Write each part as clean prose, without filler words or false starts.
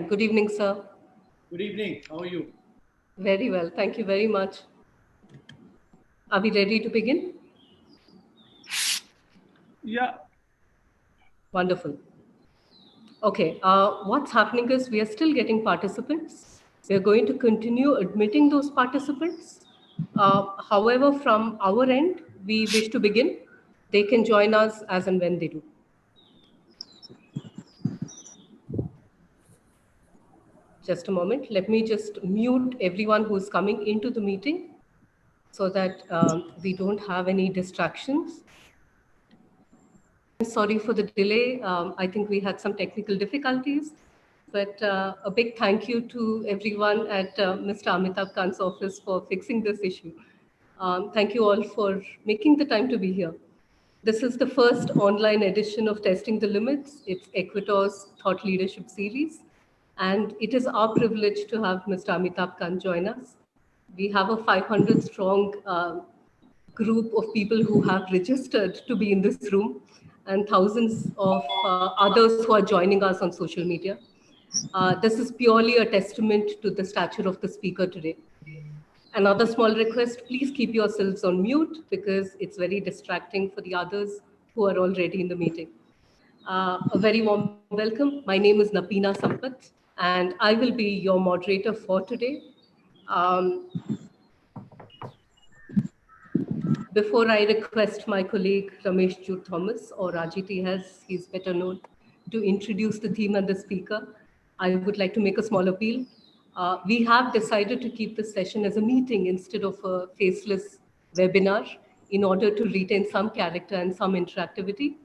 Good evening, sir. Good evening. How are you? Very well. Thank you very much. Are we ready to begin? Yeah. Wonderful. Okay. What's happening is we are still getting participants. We are going to continue admitting those participants. However, from our end, we wish to begin. They can join us as and when they do. Just a moment. Let me just mute everyone who's coming into the meeting so that we don't have any distractions. Sorry for the delay. I think we had some technical difficulties, but a big thank you to everyone at Mr. Amitabh Kant's office for fixing this issue. Thank you all for making the time to be here. This is the first online edition of Testing the Limits. It's Equitor's Thought Leadership Series, and it is our privilege to have Mr. Amitabh Kant join us. We have a 500-strong group of people who have registered to be in this room, and thousands of others who are joining us on social media. This is purely a testament to the stature of the speaker today. Another small request, please keep yourselves on mute because it's very distracting for the others who are already in the meeting. A very warm welcome. My name is Napina Sampath, and I will be your moderator for today. Before I request my colleague Ramesh Jude Thomas, or Rajiti as he's better known, to introduce the theme and the speaker, I would like to make a small appeal. We have decided to keep this session as a meeting instead of a faceless webinar in order to retain some character and some interactivity.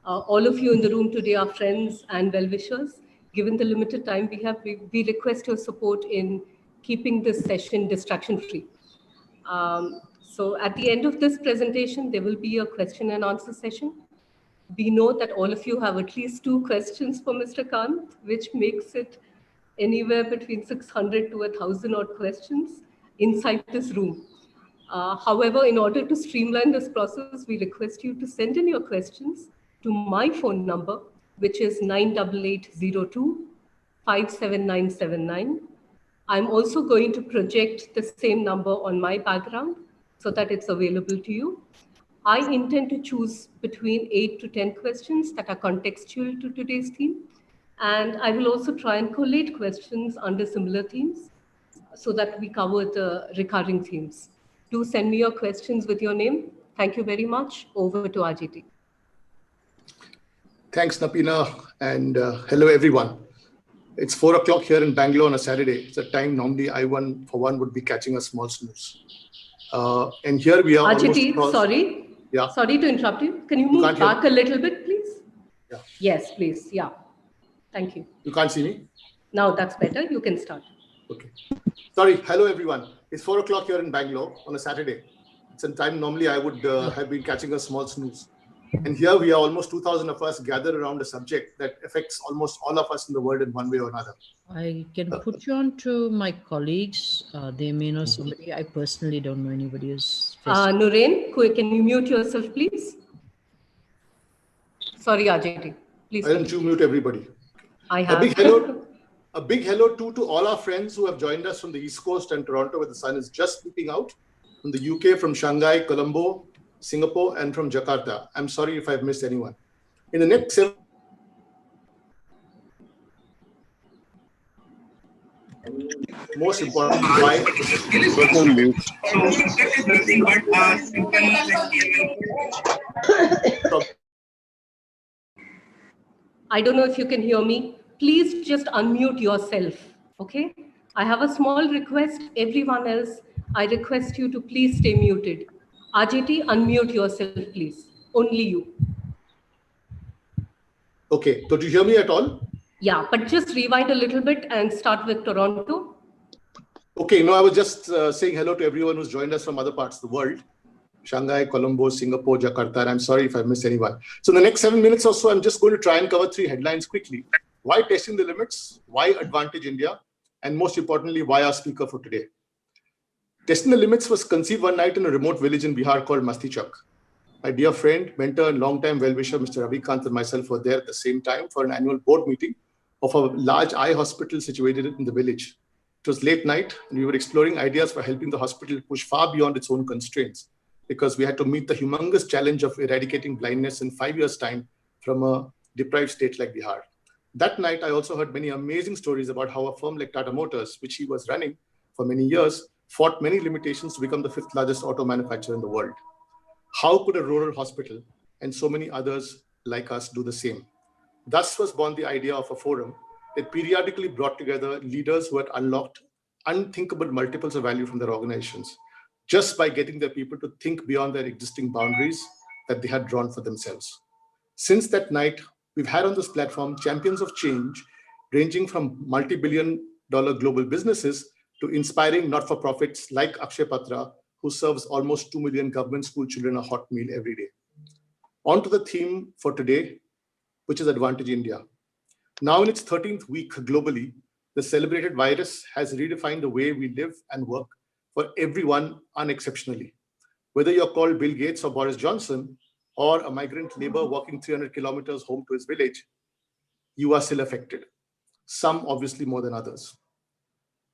All of you in the room today are friends and well-wishers. Given the limited time we have, we request your support in keeping this session distraction-free. So at the end of this presentation, there will be a question and answer session. We know that all of you have at least 2 questions for Mr. Kant, which makes it anywhere between 600 to 1,000 odd questions inside this room. However, in order to streamline this process, we request you to send in your questions to my phone number, which is 98802 57979. I'm also going to project the same number on my background so that it's available to you. I intend to choose between 8 to 10 questions that are contextual to today's theme. And I will also try and collate questions under similar themes so that we cover the recurring themes. Do send me your questions with your name. Thank you very much. Over to Ajiti. Thanks, Napina, and hello, everyone. It's 4 o'clock here in Bangalore on a Saturday. It's a time normally I, for one, would be catching a small snooze. And here we are. Ajiti, sorry. Yeah. Sorry to interrupt you. Can you move back a little bit, please? Yeah. Yes, please. Yeah. Thank you. You can't see me? Now that's better. You can start. Okay. Sorry. Hello, everyone. It's 4 o'clock here in Bangalore on a Saturday. It's a time normally I would have been catching a small snooze. And here we are, almost 2,000 of us gathered around a subject that affects almost all of us in the world in one way or another. I can put you on to my colleagues. They may know somebody. I personally don't know anybody who's... Nurain, can you mute yourself, please? Sorry, Ajiti. Please. Why don't you mute everybody? I have. A big hello to all our friends who have joined us from the East Coast and Toronto, where the sun is just peeping out, from the UK, from Shanghai, Colombo, Singapore, and from Jakarta. I'm sorry if I've missed anyone. In the next 7 most important, why I don't know if you can hear me. Please just unmute yourself, okay? I have a small request. Everyone else, I request you to please stay muted. Ajiti, unmute yourself, please. Only you. Okay, so do you hear me at all? Yeah, but just rewind a little bit and start with Toronto. Okay, no, I was just saying hello to everyone who's joined us from other parts of the world. Shanghai, Colombo, Singapore, Jakarta, and I'm sorry if I missed anyone. So in the next 7 minutes or so, I'm just going to try and cover 3 headlines quickly. Why testing the limits? Why advantage India? And most importantly, why our speaker for today? Testing the Limits was conceived one night in a remote village in Bihar called Mastichak. My dear friend, mentor, and longtime well-wisher, Mr. Ravi Kant and myself were there at the same time for an annual board meeting of a large eye hospital situated in the village. It was late night, and we were exploring ideas for helping the hospital push far beyond its own constraints, because we had to meet the humongous challenge of eradicating blindness in 5 years' time from a deprived state like Bihar. That night, I also heard many amazing stories about how a firm like Tata Motors, which he was running for many years, fought many limitations to become the 5th largest auto manufacturer in the world. How could a rural hospital and so many others like us do the same? Thus was born the idea of a forum that periodically brought together leaders who had unlocked unthinkable multiples of value from their organizations, just by getting their people to think beyond their existing boundaries that they had drawn for themselves. Since that night, we've had on this platform champions of change, ranging from multi-billion-dollar global businesses to inspiring not-for-profits like Akshay Patra, who serves almost 2 million government school children a hot meal every day. On to the theme for today, which is Advantage India. Now in its 13th week globally, the celebrated virus has redefined the way we live and work for everyone unexceptionally. Whether you're called Bill Gates or Boris Johnson, or a migrant labor walking 300 kilometers home to his village, you are still affected. Some obviously more than others.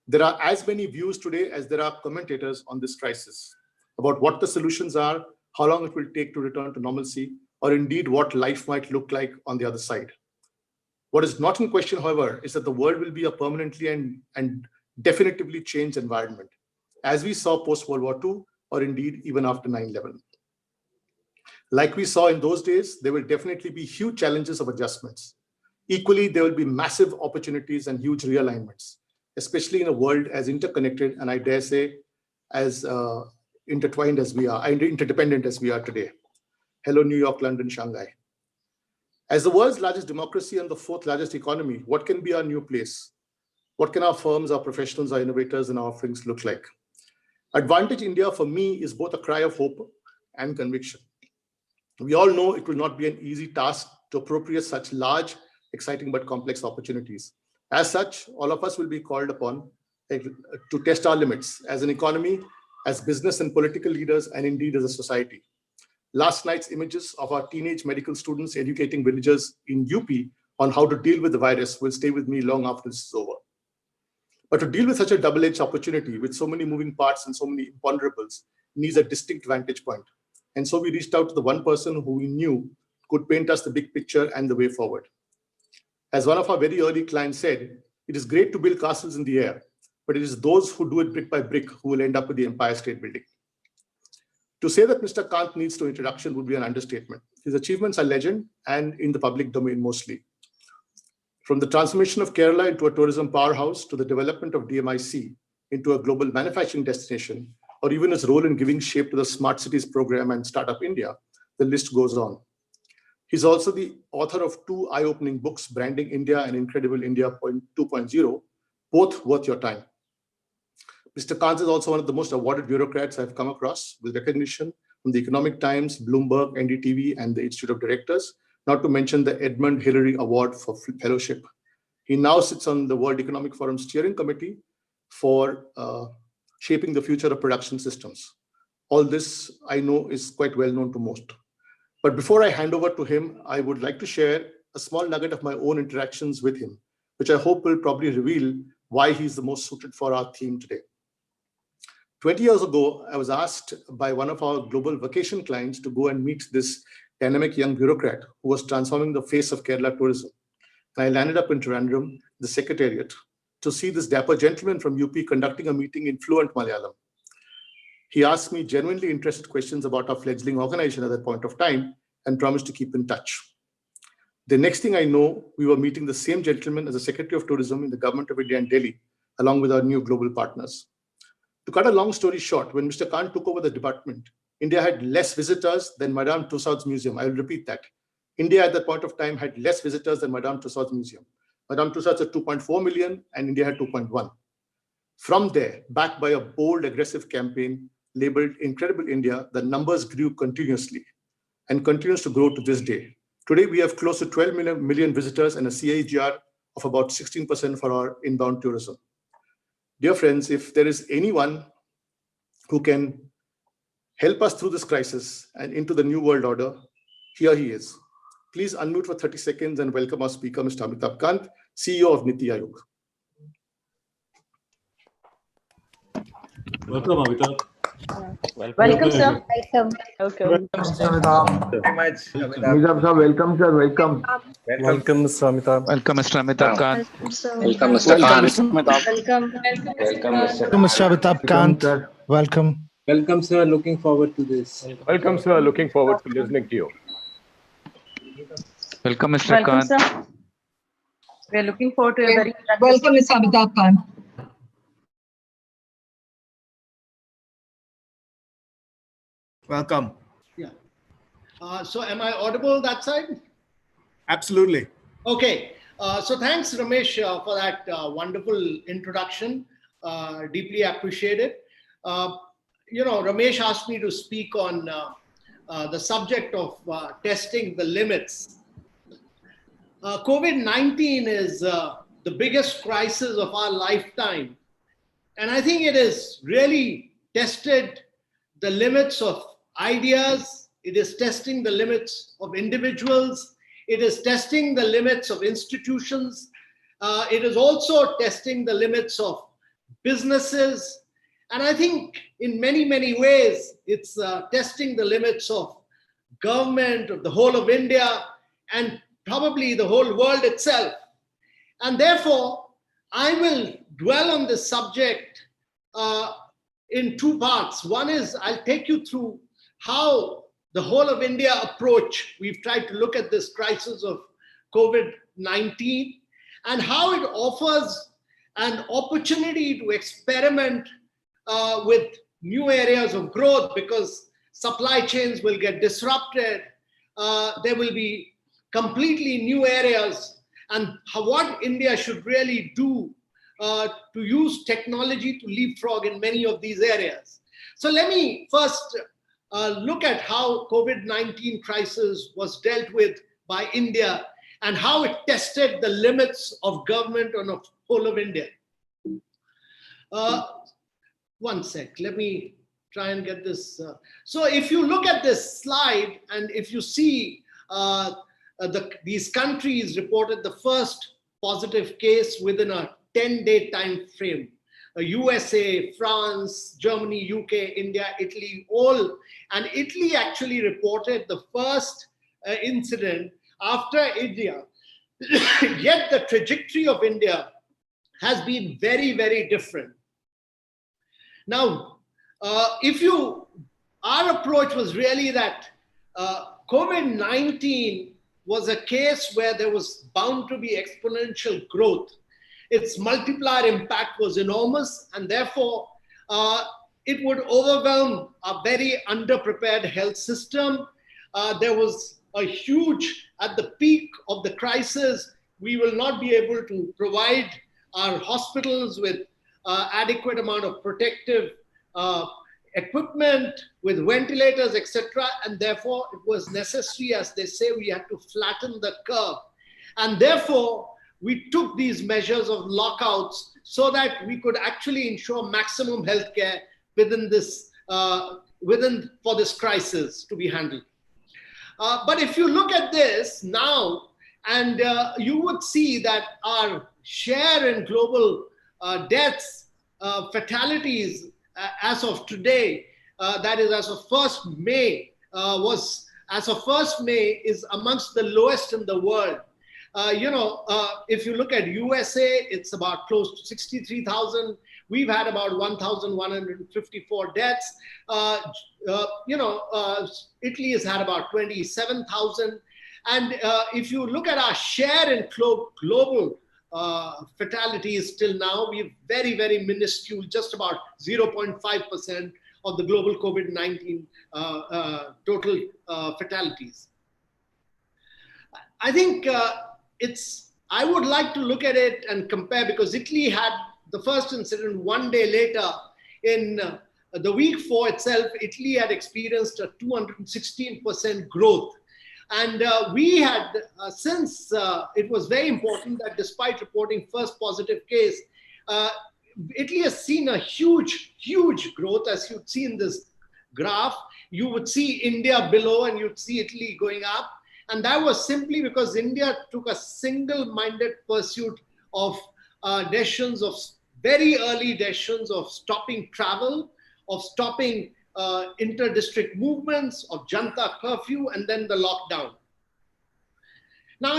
There are as many views today as there are commentators on this crisis about what the solutions are, how long it will take to return to normalcy, or indeed what life might look like on the other side. What is not in question, however, is that the world will be a permanently and definitively changed environment, as we saw post-World War II, or indeed even after 9/11. Like we saw in those days, there will definitely be huge challenges of adjustments. Equally, there will be massive opportunities and huge realignments, especially in a world as interconnected and I dare say as intertwined as we are, and interdependent as we are today. Hello, New York, London, Shanghai. As the world's largest democracy and the 4th largest economy, what can be our new place? What can our firms, our professionals, our innovators, and our offerings look like? Advantage India for me is both a cry of hope and conviction. We all know it will not be an easy task to appropriate such large, exciting, but complex opportunities. As such, all of us will be called upon to test our limits as an economy, as business and political leaders, and indeed as a society. Last night's images of our teenage medical students educating villagers in UP on how to deal with the virus will stay with me long after this is over. But to deal with such a double-edged opportunity with so many moving parts and so many imponderables needs a distinct vantage point. And so we reached out to the one person who we knew could paint us the big picture and the way forward. As one of our very early clients said, it is great to build castles in the air, but it is those who do it brick by brick who will end up with the Empire State Building. To say that Mr. Kant needs no introduction would be an understatement. His achievements are legend and in the public domain mostly. From the transformation of Kerala into a tourism powerhouse to the development of DMIC into a global manufacturing destination, or even his role in giving shape to the Smart Cities program and Startup India, the list goes on. He's also the author of 2 eye-opening books, Branding India and Incredible India 2.0, both worth your time. Mr. Kant is also one of the most awarded bureaucrats I've come across, with recognition from the Economic Times, Bloomberg, NDTV, and the Institute of Directors, not to mention the Edmund Hillary Award for Fellowship. He now sits on the World Economic Forum Steering Committee for shaping the future of production systems. All this I know is quite well known to most. But before I hand over to him, I would like to share a small nugget of my own interactions with him, which I hope will probably reveal why he's the most suited for our theme today. 20 years ago, I was asked by one of our global vacation clients to go and meet this dynamic young bureaucrat who was transforming the face of Kerala tourism. And I landed up in Trivandrum, the Secretariat, to see this dapper gentleman from UP conducting a meeting in fluent Malayalam. He asked me genuinely interested questions about our fledgling organization at that point of time and promised to keep in touch. The next thing I know, we were meeting the same gentleman as the Secretary of Tourism in the Government of India in Delhi, along with our new global partners. To cut a long story short, when Mr. Kant took over the department, India had less visitors than Madame Tussauds Museum. I will repeat that. India at that point of time had less visitors than Madame Tussauds Museum. Madame Tussauds had 2.4 million and India had 2.1. From there, backed by a bold, aggressive campaign labeled Incredible India, the numbers grew continuously and continues to grow to this day. Today, we have close to 12 million visitors and a CAGR of about 16% for our inbound tourism. Dear friends, if there is anyone who can help us through this crisis and into the new world order, here he is. Please unmute for 30 seconds and welcome our speaker, Mr. Amitabh Kant, CEO of Niti Aayog. Welcome, Amitabh. Welcome, sir. Welcome. Welcome. Amitabh sir, welcome sir, welcome. Welcome, Mr. Amitabh. Welcome, Mr. Amitabh Kant. Welcome, sir. Welcome, Mr. Khan. Welcome. Welcome, Mr. Mr. Amitabh Welcome Kant. sir. Welcome. Welcome, sir. Looking forward to this. Welcome, sir. Looking forward to listening to you. Welcome, Mr. Welcome, Kant. sir. We are looking forward to a very Welcome, Mr. Amitabh Kant. Welcome. Yeah. So am I audible that side? Absolutely. Okay. So thanks, Ramesh, for that wonderful introduction. Deeply appreciated. Ramesh asked me to speak on the subject of testing the limits. COVID-19 is the biggest crisis of our lifetime. And I think it has really tested the limits of ideas. It is testing the limits of individuals. It is testing the limits of institutions. It is also testing the limits of businesses. And I think in many, many ways, it's testing the limits of government, of the whole of India, and probably the whole world itself. And therefore, I will dwell on this subject in two parts. One is I'll take you through how the whole of India approach, we've tried to look at this crisis of COVID-19 and how it offers an opportunity to experiment with new areas of growth, because supply chains will get disrupted. There will be completely new areas, and what India should really do to use technology to leapfrog in many of these areas. So let me first look at how COVID-19 crisis was dealt with by India and how it tested the limits of government on the whole of India. One sec, let me try and get this. So if you look at this slide and if you see these countries reported the first positive case within a 10-day time frame. USA, France, Germany, UK, India, Italy, all. And Italy actually reported the first incident after India. Yet the trajectory of India has been very, very different. Now, our approach was really that COVID-19 was a case where there was bound to be exponential growth. Its multiplier impact was enormous, and therefore it would overwhelm a very underprepared health system. There was a huge, at the peak of the crisis, we will not be able to provide our hospitals with adequate amount of protective equipment, with ventilators, etc. And therefore, it was necessary, as they say, we had to flatten the curve. And therefore, we took these measures of lockouts so that we could actually ensure maximum healthcare within this, for this crisis to be handled. But if you look at this now, and you would see that our share in global deaths, fatalities, as of today, that is as of 1st May, is amongst the lowest in the world. If you look at USA, it's about close to 63,000. We've had about 1,154 deaths. Italy has had about 27,000. And if you look at our share in global fatalities till now, we're very, very minuscule, just about 0.5% of the global COVID-19 total fatalities. I think I would like to look at it and compare, because Italy had the first incident one day later. In the week 4 itself, Italy had experienced a 216% growth. And we had, since it was very important that despite reporting first positive case, Italy has seen a huge, huge growth. As you'd see in this graph, you would see India below and you'd see Italy going up. And that was simply because India took a single-minded pursuit of decisions, of very early decisions of stopping travel, of stopping inter-district movements, of Janta curfew, and then the lockdown. Now,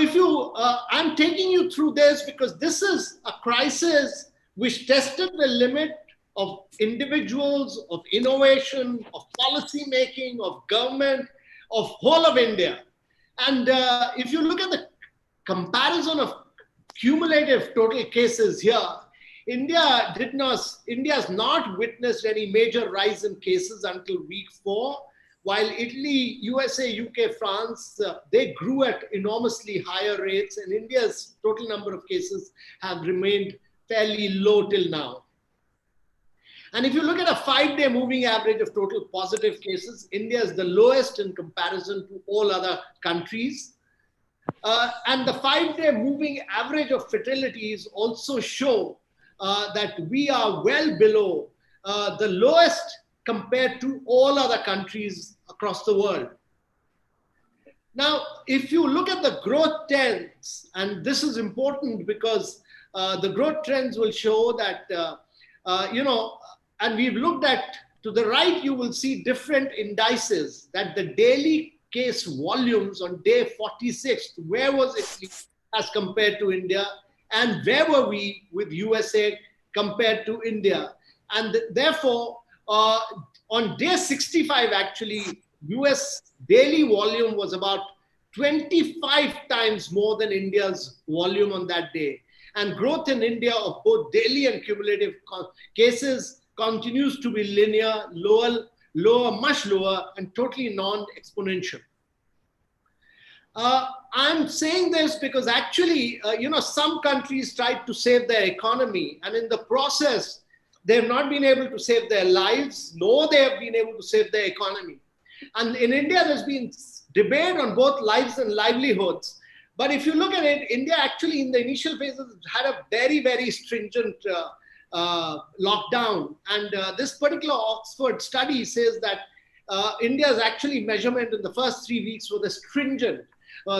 I'm taking you through this because this is a crisis which tested the limit of individuals, of innovation, of policy making, of government, of whole of India. And if you look at the comparison of cumulative total cases here, India has not witnessed any major rise in cases until week 4, while Italy, USA, UK, France, they grew at enormously higher rates, and India's total number of cases have remained fairly low till now. And if you look at a 5-day moving average of total positive cases, India is the lowest in comparison to all other countries. And the 5-day moving average of fatalities also show that we are well below the lowest compared to all other countries across the world. Now, if you look at the growth trends, and this is important because the growth trends will show that, and we've looked at, to the right, you will see different indices, that the daily case volumes on day 46, where was Italy as compared to India, and where were we with USA compared to India. And therefore, on day 65, actually, US daily volume was about 25 times more than India's volume on that day. And growth in India of both daily and cumulative cases continues to be linear, lower, much lower, and totally non-exponential. I'm saying this because actually, some countries tried to save their economy, and in the process, they have not been able to save their lives, nor they have been able to save their economy. And in India, there's been debate on both lives and livelihoods. But if you look at it, India actually in the initial phases had a very, very stringent lockdown. And this particular Oxford study says that India's actually measurement in the first 3 weeks was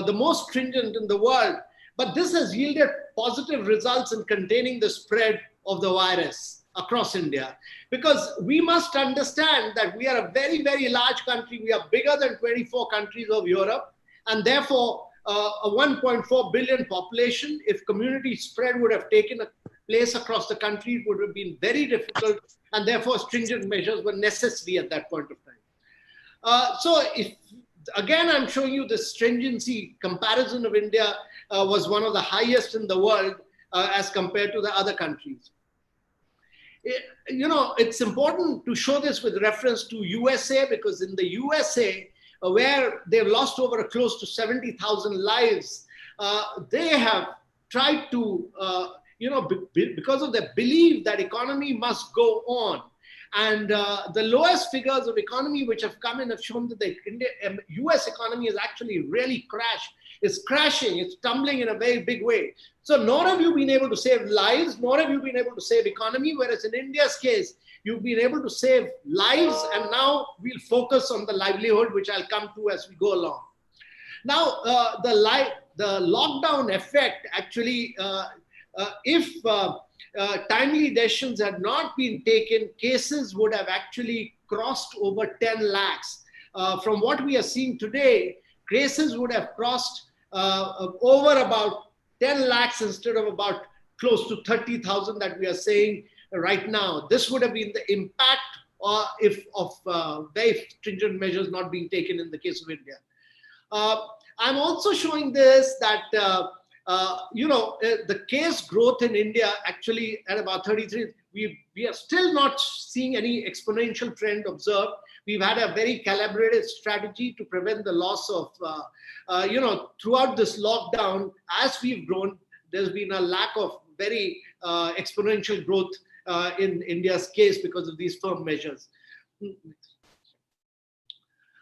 the most stringent in the world. But this has yielded positive results in containing the spread of the virus across India. Because we must understand that we are a very, very large country. We are bigger than 24 countries of Europe. And therefore, a 1.4 billion population, if community spread would have taken place across the country, it would have been very difficult. And therefore, stringent measures were necessary at that point of time. Again, I'm showing you the stringency comparison of India was one of the highest in the world as compared to the other countries. It's important to show this with reference to USA, because in the USA, where they've lost over close to 70,000 lives, they have tried to, because of their belief that economy must go on. And the lowest figures of economy which have come in have shown that the US economy is actually really crashed. It's crashing, it's tumbling in a very big way. So nor have you been able to save lives, nor have you been able to save economy, whereas in India's case, you've been able to save lives, and now we'll focus on the livelihood, which I'll come to as we go along. Now, the lockdown effect, actually, if timely decisions had not been taken, cases would have actually crossed over 10 lakhs. From what we are seeing today, cases would have crossed over about 10 lakhs instead of about close to 30,000 that we are saying right now. This would have been the impact of very stringent measures not being taken in the case of India. I'm also showing this that the case growth in India actually at about 33, we are still not seeing any exponential trend observed. We've had a very calibrated strategy to prevent the loss of, throughout this lockdown, as we've grown, there's been a lack of very exponential growth in India's case because of these firm measures.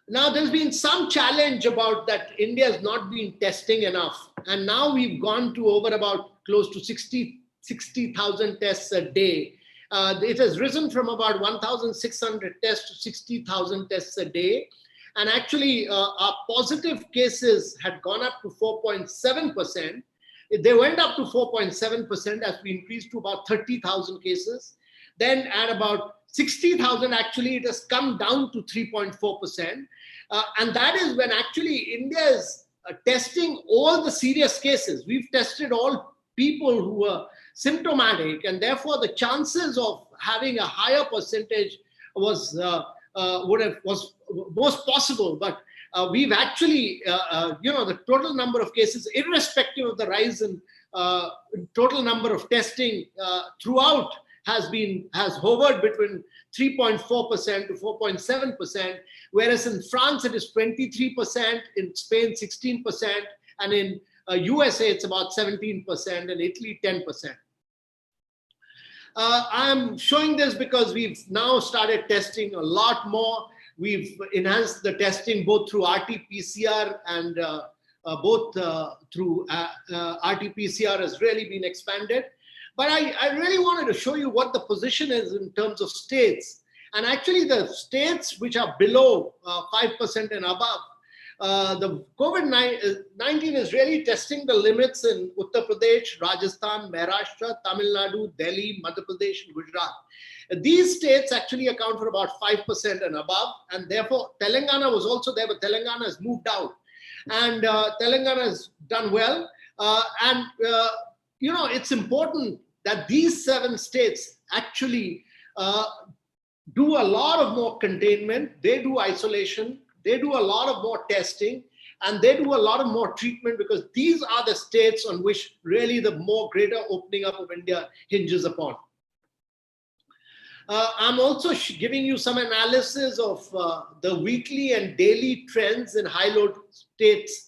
Now, there's been some challenge about that India has not been testing enough. And now we've gone to over about close to 60,000 tests a day. It has risen from about 1,600 tests to 60,000 tests a day. And actually, our positive cases had gone up to 4.7%. They went up to 4.7% as we increased to about 30,000 cases. Then at about 60,000, actually, it has come down to 3.4%. And that is when actually India is testing all the serious cases. We've tested all people who were symptomatic, and therefore the chances of having a higher percentage was most possible. But we've actually, the total number of cases, irrespective of the rise in total number of testing throughout, has hovered between 3.4% to 4.7%, whereas in France it is 23%, in Spain 16%, and in USA it's about 17%, and Italy 10%. I'm showing this because we've now started testing a lot more. We've enhanced the testing both through RT-PCR and both through RT-PCR has really been expanded. But I really wanted to show you what the position is in terms of states. And actually the states which are below 5% and above, the COVID-19 is really testing the limits in Uttar Pradesh, Rajasthan, Maharashtra, Tamil Nadu, Delhi, Madhya Pradesh, and Gujarat. These states actually account for about 5% and above, and therefore Telangana was also there, but Telangana has moved out. And Telangana has done well. It's important that these 7 states actually do a lot of more containment. They do isolation. They do a lot of more testing, and they do a lot of more treatment, because these are the states on which really the more greater opening up of India hinges upon. I'm also giving you some analysis of the weekly and daily trends in high load states.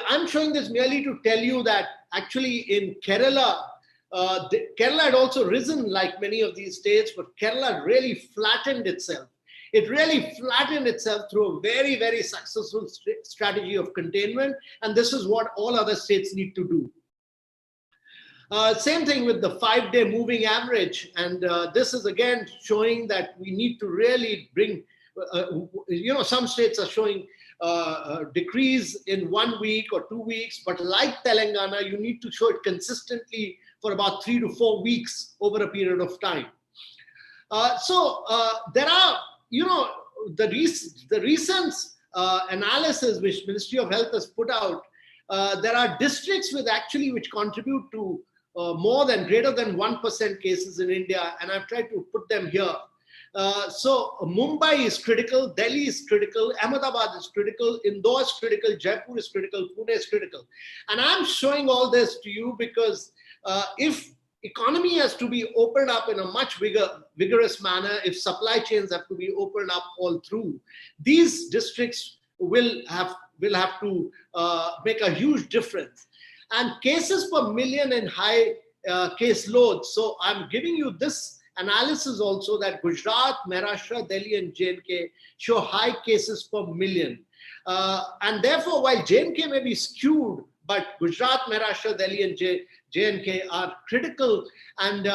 I'm showing this merely to tell you that actually in Kerala, Kerala had also risen like many of these states, but Kerala really flattened itself. It really flattened itself through a very, very successful strategy of containment. And this is what all other states need to do. Same thing with the 5-day moving average. And this is again showing that we need to really bring, some states are showing decrease in 1 week or 2 weeks, but like Telangana, you need to show it consistently for about 3 to 4 weeks over a period of time. There are, the recent analysis which Ministry of Health has put out, there are districts which contribute to greater than 1% cases in India, and I've tried to put them here. Mumbai is critical, Delhi is critical, Ahmedabad is critical, Indore is critical, Jaipur is critical, Pune is critical. And I'm showing all this to you because if economy has to be opened up in a much vigorous manner, if supply chains have to be opened up all through, these districts will have to make a huge difference. And cases per million in high case loads. So I'm giving you this analysis also that Gujarat, Maharashtra, Delhi, and J&K show high cases per million. And therefore, while J&K may be skewed, but Gujarat, Maharashtra, Delhi, and J&K are critical, and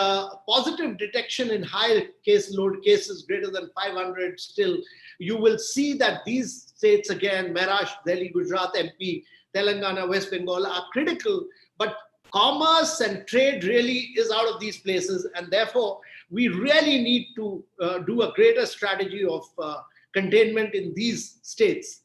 positive detection in high case load cases greater than 500 still. You will see that these states again, Maharashtra, Delhi, Gujarat, MP, Telangana, West Bengal are critical, but commerce and trade really is out of these places, and therefore we really need to do a greater strategy of containment in these states.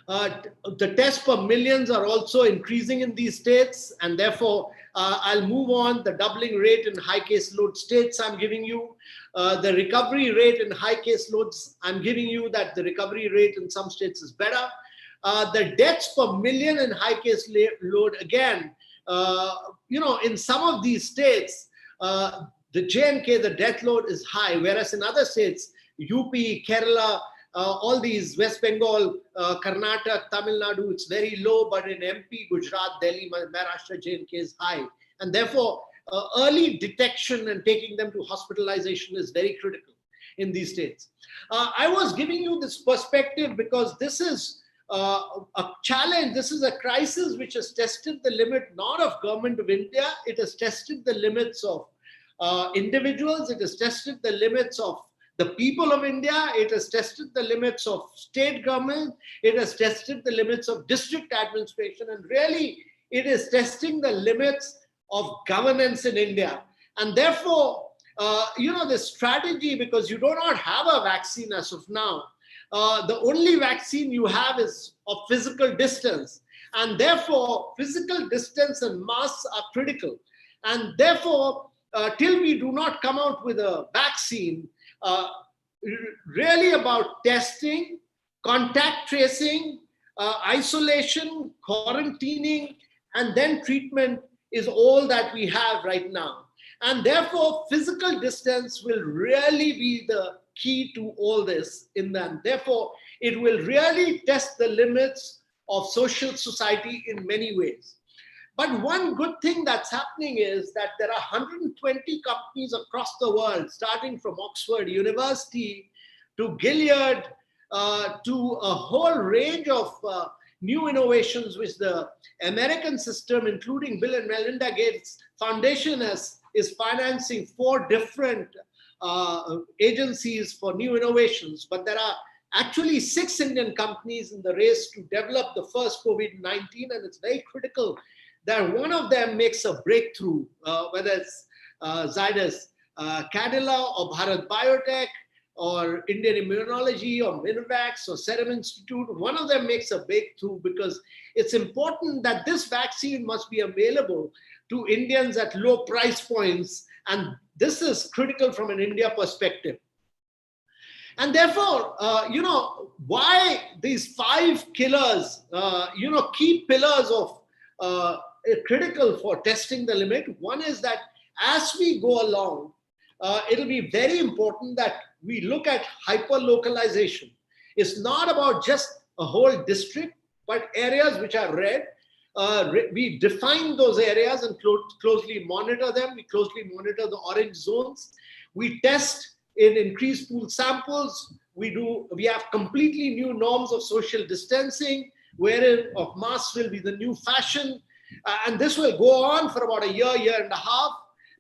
The tests per millions are also increasing in these states, and therefore I'll move on. The doubling rate in high case load states I'm giving you. The recovery rate in high case loads, I'm giving you that the recovery rate in some states is better. The deaths per million in high case load, again, in some of these states, the J&K, the death load is high, whereas in other states, UP, Kerala, all these, West Bengal, Karnataka, Tamil Nadu, it's very low, but in MP, Gujarat, Delhi, Maharashtra, J&K is high. And therefore, early detection and taking them to hospitalization is very critical in these states. I was giving you this perspective because this is a challenge. This is a crisis which has tested the limit not of government of India, it has tested the limits of individuals, it has tested the limits of the people of India, it has tested the limits of state government, it has tested the limits of district administration, and really it is testing the limits of governance in India. And therefore, the strategy, because you do not have a vaccine as of now, the only vaccine you have is of physical distance. And therefore, physical distance and masks are critical. And therefore, till we do not come out with a vaccine, really about testing, contact tracing, isolation, quarantining, and then treatment is all that we have right now. And therefore, physical distance will really be the key to all this. Therefore, it will really test the limits of social society in many ways. But one good thing that's happening is that there are 120 companies across the world, starting from Oxford University to Gilead, to a whole range of new innovations which the American system, including Bill and Melinda Gates Foundation, is financing 4 different agencies for new innovations. But there are actually 6 Indian companies in the race to develop the first COVID-19, and it's very critical that one of them makes a breakthrough, whether it's Zydus Cadila or Bharat Biotech or Indian Immunology or Minovax or Serum Institute. One of them makes a breakthrough, because it's important that this vaccine must be available to Indians at low price points. And this is critical from an India perspective. And therefore, why these 5 killers, key pillars of critical for testing the limit. One is that as we go along, it'll be very important that we look at hyper-localization. It's not about just a whole district, but areas which are red. We define those areas and closely monitor them. We closely monitor the orange zones. We test in increased pool samples. We have completely new norms of social distancing, wherein of masks will be the new fashion. And this will go on for about a year and a half.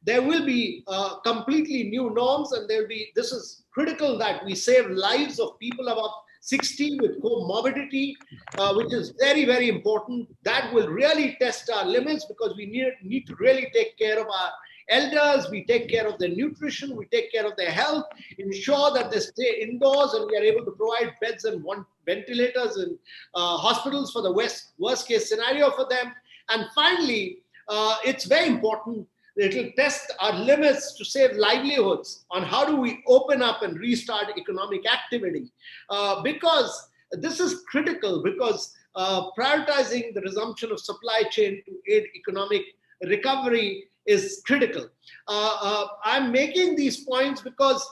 There will be completely new norms, and this is critical that we save lives of people above 60 with comorbidity, which is very, very important. That will really test our limits, because we need to really take care of our elders, we take care of their nutrition, we take care of their health, ensure that they stay indoors, and we are able to provide beds and ventilators in hospitals for the worst case scenario for them. And finally, it's very important, it will test our limits to save livelihoods on how do we open up and restart economic activity. Because this is critical, because prioritizing the resumption of supply chain to aid economic recovery is critical. I'm making these points because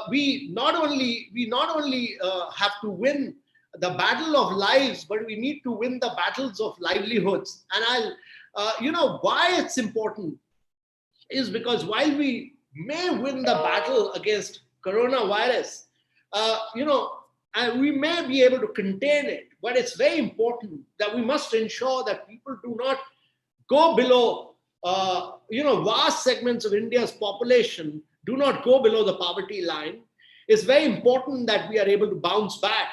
we not only have to win the battle of lives, but we need to win the battles of livelihoods. And why it's important is because while we may win the battle against coronavirus, we may be able to contain it, but it's very important that we must ensure that people do not go below, vast segments of India's population do not go below the poverty line. It's very important that we are able to bounce back.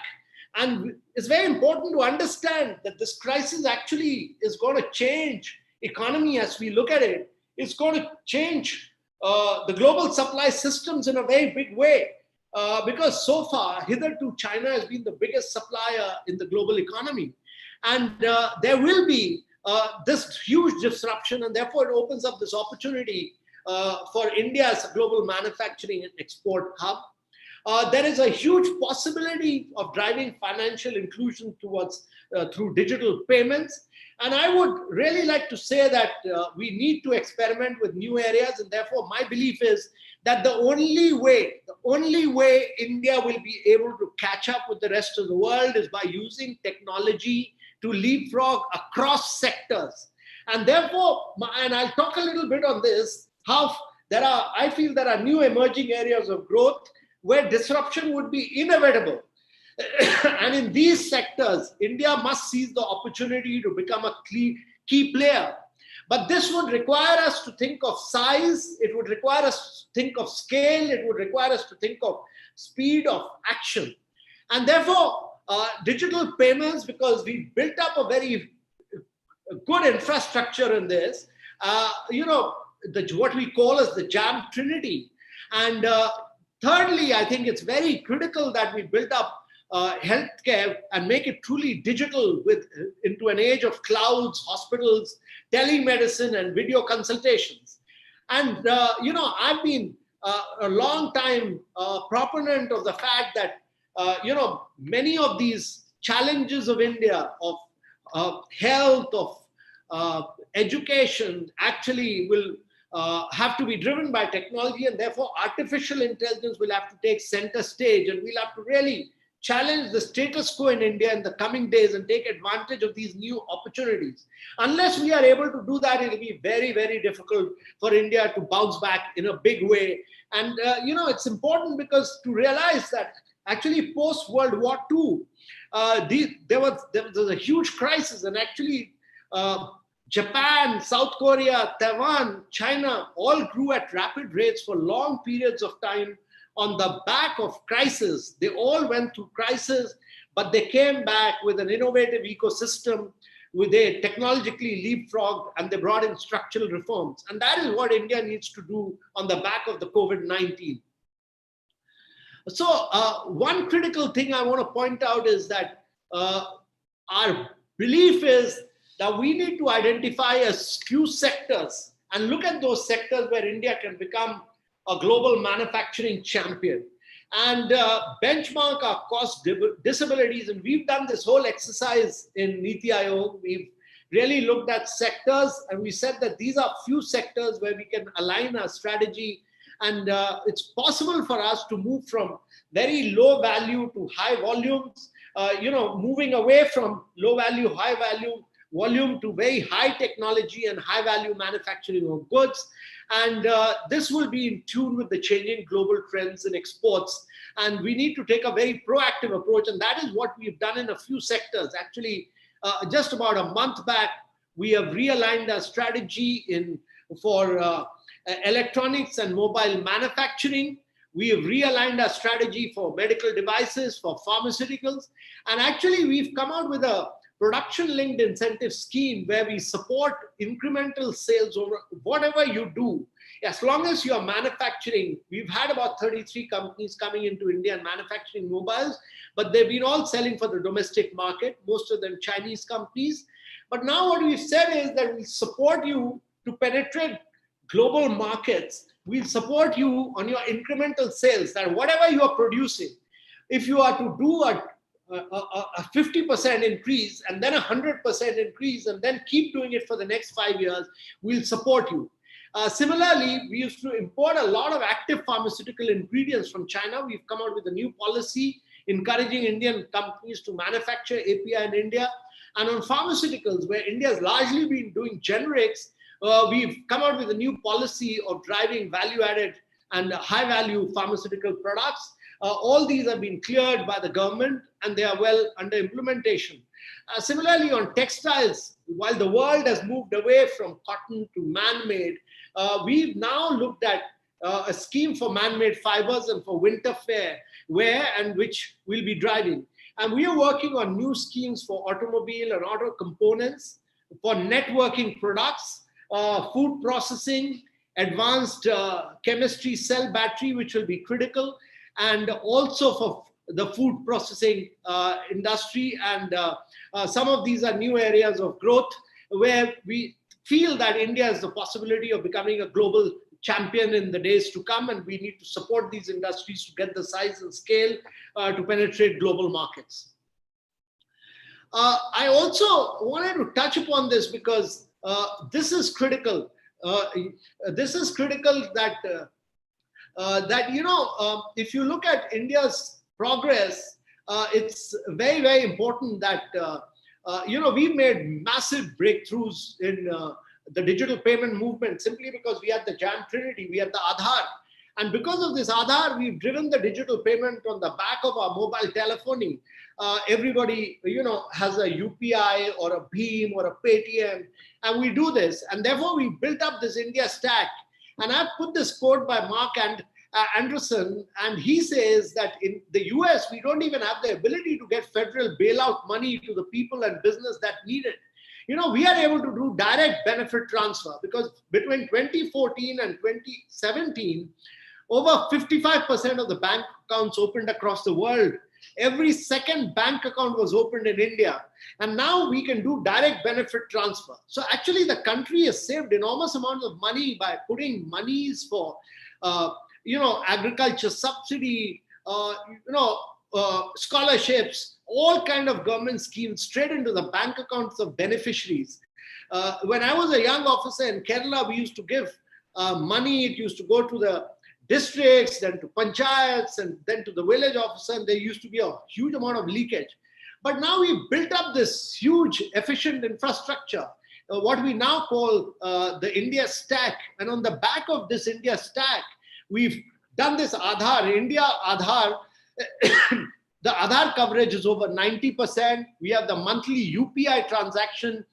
And it's very important to understand that this crisis actually is going to change economy as we look at it. It's going to change the global supply systems in a very big way. Because so far, hitherto, China has been the biggest supplier in the global economy. And there will be this huge disruption, and therefore it opens up this opportunity for India as a global manufacturing and export hub. There is a huge possibility of driving financial inclusion through digital payments. And I would really like to say that we need to experiment with new areas. And therefore, my belief is that the only way India will be able to catch up with the rest of the world is by using technology to leapfrog across sectors. And therefore, and I'll talk a little bit on this, I feel there are new emerging areas of growth where disruption would be inevitable. And in these sectors, India must seize the opportunity to become a key player. But this would require us to think of size, it would require us to think of scale, it would require us to think of speed of action. And therefore, digital payments, because we built up a very good infrastructure in this. What we call as the jam trinity. And thirdly, I think it's very critical that we build up healthcare and make it truly digital into an age of clouds, hospitals, telemedicine, and video consultations. And, I've been a long time proponent of the fact that, many of these challenges of India, of health, of education, actually will have to be driven by technology, and therefore artificial intelligence will have to take center stage, and we'll have to really challenge the status quo in India in the coming days and take advantage of these new opportunities. Unless we are able to do that, it will be very, very difficult for India to bounce back in a big way. And, it's important because to realize that actually post World War II, there was a huge crisis, and actually Japan, South Korea, Taiwan, China all grew at rapid rates for long periods of time on the back of crisis. They all went through crisis, but they came back with an innovative ecosystem, with a technologically leapfrog, and they brought in structural reforms. And that is what India needs to do on the back of the COVID-19. So one critical thing I want to point out is that our belief is that we need to identify a few sectors and look at those sectors where India can become a global manufacturing champion, and benchmark our cost disabilities. And we've done this whole exercise in Niti Aayog. We've really looked at sectors, and we said that these are few sectors where we can align our strategy, and it's possible for us to move from very low value to high volumes, moving away from low value, high value, volume to very high technology and high value manufacturing of goods. And this will be in tune with the changing global trends in exports. And we need to take a very proactive approach. And that is what we've done in a few sectors. Actually, just about a month back, we have realigned our strategy for electronics and mobile manufacturing. We have realigned our strategy for medical devices, for pharmaceuticals. And actually, we've come out with a production-linked incentive scheme where we support incremental sales over whatever you do. As long as you're manufacturing, we've had about 33 companies coming into India and manufacturing mobiles, but they've been all selling for the domestic market, most of them Chinese companies. But now what we've said is that we support you to penetrate global markets. We'll support you on your incremental sales, that whatever you are producing, if you are to do a 50% increase and then 100% increase and then keep doing it for the next 5 years, we'll support you. Similarly, we used to import a lot of active pharmaceutical ingredients from China. We've come out with a new policy encouraging Indian companies to manufacture API in India. And on pharmaceuticals, where India has largely been doing generics, we've come out with a new policy of driving value-added and high-value pharmaceutical products. All these have been cleared by the government, and they are well under implementation. Similarly, on textiles, while the world has moved away from cotton to man-made, we've now looked at a scheme for man-made fibers and for winter wear, and which we'll be driving. And we are working on new schemes for automobile and auto components, for networking products, food processing, advanced chemistry, cell battery, which will be critical, and also for the food processing industry. And some of these are new areas of growth where we feel that India has the possibility of becoming a global champion in the days to come, and we need to support these industries to get the size and scale to penetrate global markets. I also wanted to touch upon this because this is critical. This is critical that if you look at India's progress, it's very, very important that we made massive breakthroughs in the digital payment movement simply because we had the Jam Trinity, we had the Aadhaar. And because of this Aadhaar, we've driven the digital payment on the back of our mobile telephony. Everybody, has a UPI or a Bheem or a Paytm, and we do this. And therefore, we built up this India stack. And I've put this quote by Mark Anderson, and he says that in the US, we don't even have the ability to get federal bailout money to the people and business that need it. we are able to do direct benefit transfer, because between 2014 and 2017, over 55% of the bank accounts opened across the world. Every second bank account was opened in India. And now we can do direct benefit transfer. So actually the country has saved enormous amounts of money by putting monies for, agriculture subsidy, scholarships, all kind of government schemes straight into the bank accounts of beneficiaries. When I was a young officer in Kerala, we used to give money. It used to go to the districts, then to panchayats, and then to the village officer, and there used to be a huge amount of leakage. But now we've built up this huge, efficient infrastructure, what we now call the India Stack. And on the back of this India Stack, we've done this Aadhaar, India Aadhaar. The Aadhaar coverage is over 90%. We have the monthly UPI transaction,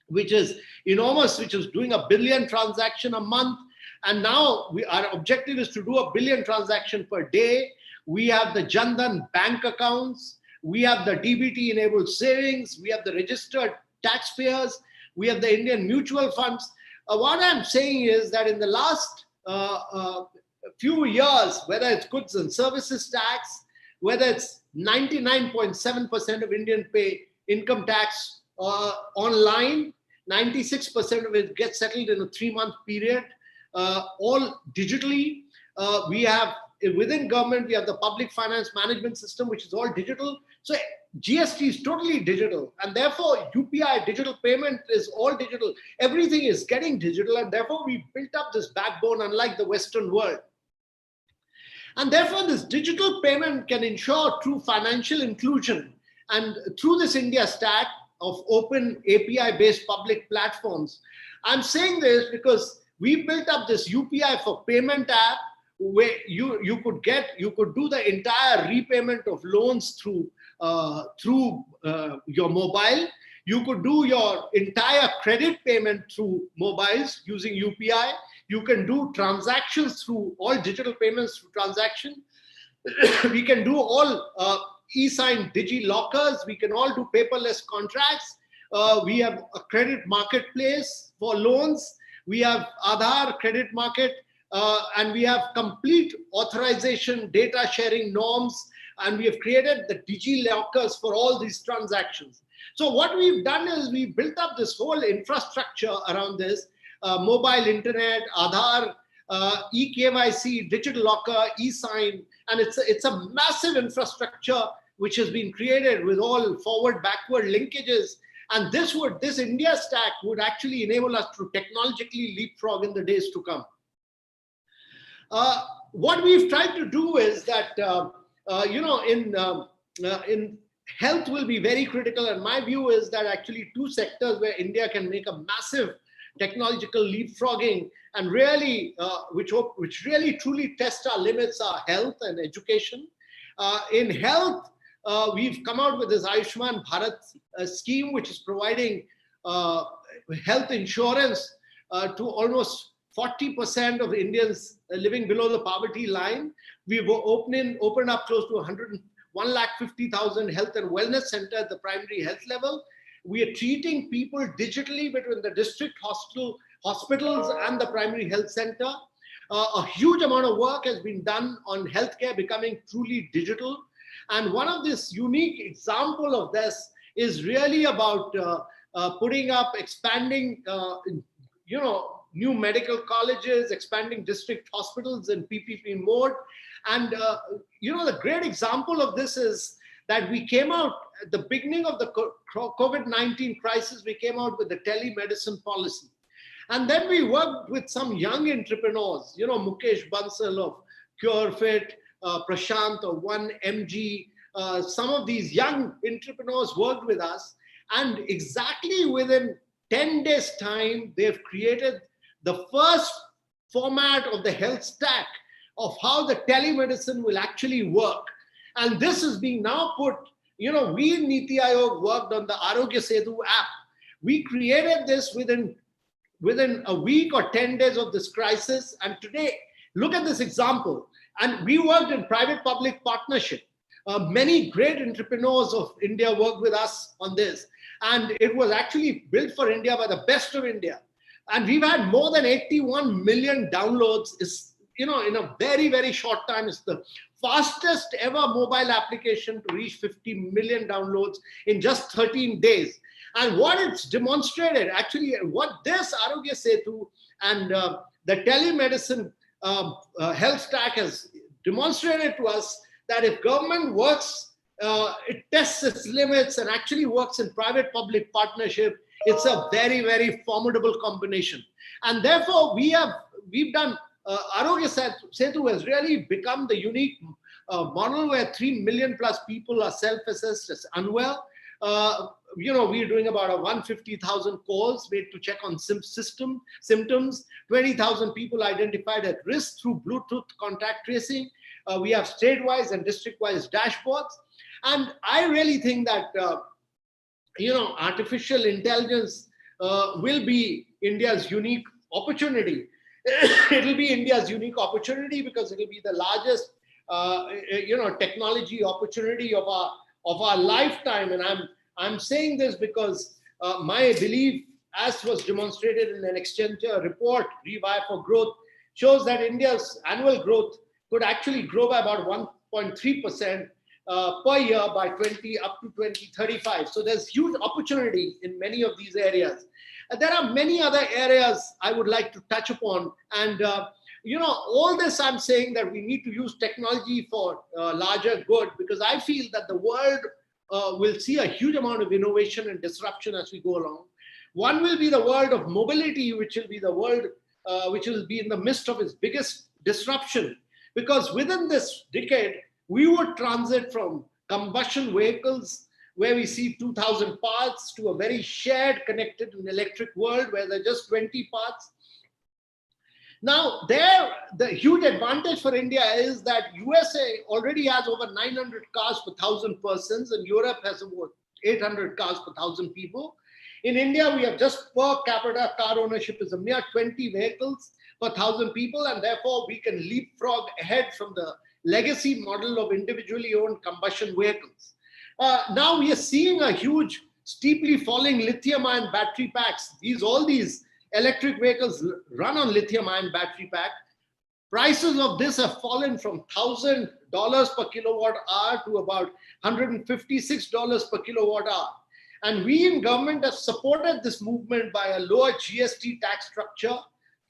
which is enormous, which is doing 1 billion transaction a month. And now our objective is to do 1 billion transaction per day. We have the Jan Dhan bank accounts. We have the DBT enabled savings. We have the registered taxpayers. We have the Indian mutual funds. What I'm saying is that in the last few years, whether it's goods and services tax, whether it's 99.7% of Indian pay income tax online, 96% of it gets settled in a 3-month period, all digitally. We have, within government, we have the public finance management system, which is all digital. So GST is totally digital, and therefore UPI, digital payment, is all digital. Everything is getting digital, and therefore we built up this backbone, unlike the Western world. And therefore this digital payment can ensure true financial inclusion. And through this India Stack of open API-based public platforms, I'm saying this because we built up this UPI for payment app, where you could do the entire repayment of loans through your mobile. You could do your entire credit payment through mobiles using UPI. You can do transactions through all digital payments through transaction. We can do all e-signed digi-lockers. We can all do paperless contracts. We have a credit marketplace for loans. We have Aadhaar credit market, and we have complete authorization, data sharing norms, and we have created the digi-lockers for all these transactions. So what we've done is we built up this whole infrastructure around this, mobile internet, Aadhaar, eKYC, digital locker, e-sign, and it's a massive infrastructure which has been created with all forward, backward linkages. And this India Stack would actually enable us to technologically leapfrog in the days to come. What we've tried to do is that, in health will be very critical. And my view is that actually 2 sectors where India can make a massive technological leapfrogging and really, which really truly test our limits, are health and education. In health, we've come out with this Ayushman Bharat scheme, which is providing health insurance to almost 40% of Indians living below the poverty line. We've opened up close to 150,000 health and wellness centers at the primary health level. We are treating people digitally between the district hospitals and the primary health center. A huge amount of work has been done on healthcare becoming truly digital. And one of this unique example of this is really about putting up, expanding, new medical colleges, expanding district hospitals in PPP mode. And, the great example of this is that we came out at the beginning of the COVID-19 crisis, we came out with the telemedicine policy. And then we worked with some young entrepreneurs, Mukesh Bansal of CureFit, Prashant of 1MG, some of these young entrepreneurs worked with us, and exactly within 10 days time, they've created the first format of the health stack of how the telemedicine will actually work. And this is being now put, we in Niti Aayog worked on the Arogya Setu app. We created this within a week or 10 days of this crisis. And today, look at this example. And we worked in private-public partnership. Many great entrepreneurs of India worked with us on this. And it was actually built for India by the best of India. And we've had more than 81 million downloads. Is, in a very, very short time, it's the fastest ever mobile application to reach 50 million downloads in just 13 days. And what it's demonstrated, actually, what this Arogya Setu and the telemedicine health stack has demonstrated to us, that if government works, it tests its limits and actually works in private-public partnership, it's a very, very formidable combination. And therefore, we've done, Arogya Setu has really become the unique model where 3 million plus people are self-assessed as unwell. We're doing about 150,000 calls made to check on symptoms, 20,000 people identified at risk through Bluetooth contact tracing. We have state-wise and district-wise dashboards. And I really think that, artificial intelligence will be India's unique opportunity. It'll be India's unique opportunity because it'll be the largest, technology opportunity of our lifetime. And I'm saying this because my belief, as was demonstrated in an Accenture report, Rewire for Growth, shows that India's annual growth could actually grow by about 1.3% per year by up to 2035. So there's huge opportunity in many of these areas. There are many other areas I would like to touch upon. And, all this I'm saying that we need to use technology for larger good, because I feel that the world will see a huge amount of innovation and disruption as we go along. One will be the world of mobility, which will be the world which will be in the midst of its biggest disruption. Because within this decade, we would transit from combustion vehicles, where we see 2,000 parts, to a very shared, connected and electric world where there are just 20 parts. Now, the huge advantage for India is that USA already has over 900 cars per 1,000 persons, and Europe has about 800 cars per 1,000 people. In India, we have just per capita car ownership is a mere 20 vehicles per 1,000 people, and therefore we can leapfrog ahead from the legacy model of individually owned combustion vehicles. Now we are seeing a huge, steeply falling lithium-ion battery packs. All these electric vehicles run on lithium-ion battery pack. Prices of this have fallen from $1,000 per kilowatt hour to about $156 per kilowatt hour. And we in government have supported this movement by a lower GST tax structure,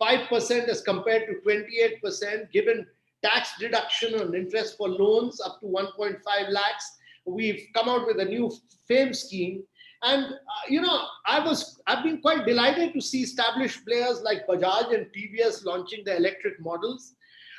5% as compared to 28%, given tax deduction on interest for loans up to 1.5 lakhs. We've come out with a new FAME scheme. And, I've been quite delighted to see established players like Bajaj and TVS launching their electric models.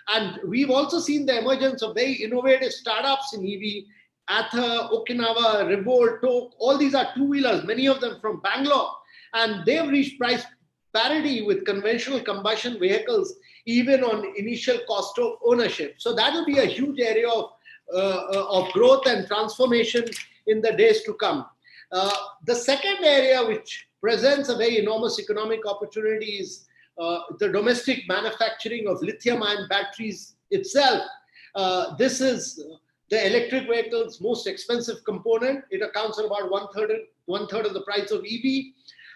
And we've also seen the emergence of very innovative startups in EV. Ather, Okinawa, Revolt, Tok, all these are two-wheelers, many of them from Bangalore. And they've reached price parity with conventional combustion vehicles, even on initial cost of ownership. So that will be a huge area of growth and transformation in the days to come. The second area which presents a very enormous economic opportunity is the domestic manufacturing of lithium-ion batteries itself. This is the electric vehicle's most expensive component. It accounts for about one third of the price of EV.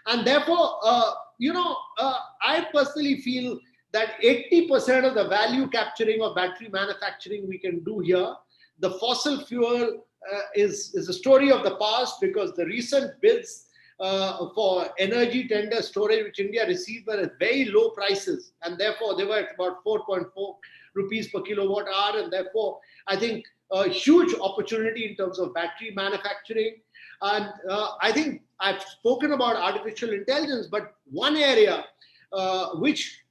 And therefore, I personally feel that 80% of the value capturing of battery manufacturing we can do here. The fossil fuel is a story of the past, because the recent bids for energy tender storage which India received were at very low prices, and therefore they were at about 4.4 rupees per kilowatt hour, and therefore I think a huge opportunity in terms of battery manufacturing. And I think I've spoken about artificial intelligence, but one area which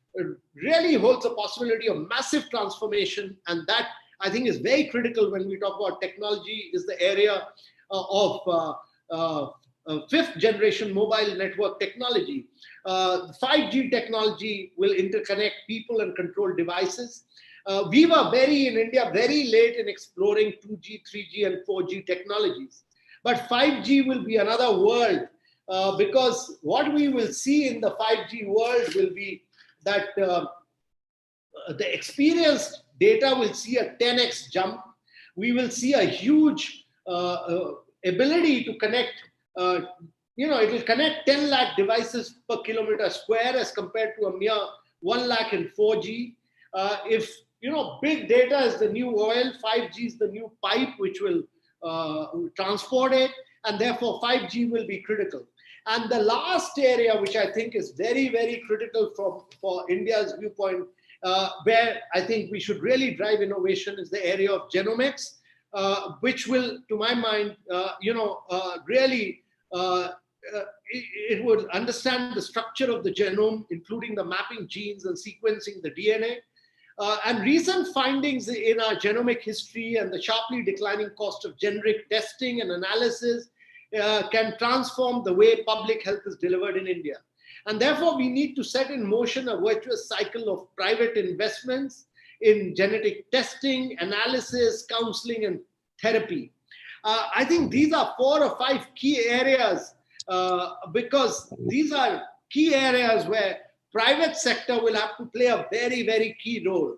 really holds a possibility of massive transformation, and that I think is very critical when we talk about technology, is the area of fifth generation mobile network technology. 5G technology will interconnect people and control devices. We were in India very late in exploring 2G, 3G and 4G technologies. But 5G will be another world, because what we will see in the 5G world will be that the experienced data will see a 10x jump. We will see a huge ability to connect it will connect 10 lakh devices per kilometer square as compared to a mere 1 lakh in 4G. If, big data is the new oil, 5G is the new pipe which will transport it, and therefore 5G will be critical. And the last area, which I think is very, very critical for India's viewpoint, where I think we should really drive innovation, is the area of genomics, which will, to my mind, really, it would understand the structure of the genome, including the mapping genes and sequencing the DNA. And recent findings in our genomic history and the sharply declining cost of generic testing and analysis can transform the way public health is delivered in India. And therefore, we need to set in motion a virtuous cycle of private investments in genetic testing, analysis, counseling, and therapy. I think these are 4 or 5 key areas because these are key areas where private sector will have to play a very, very key role.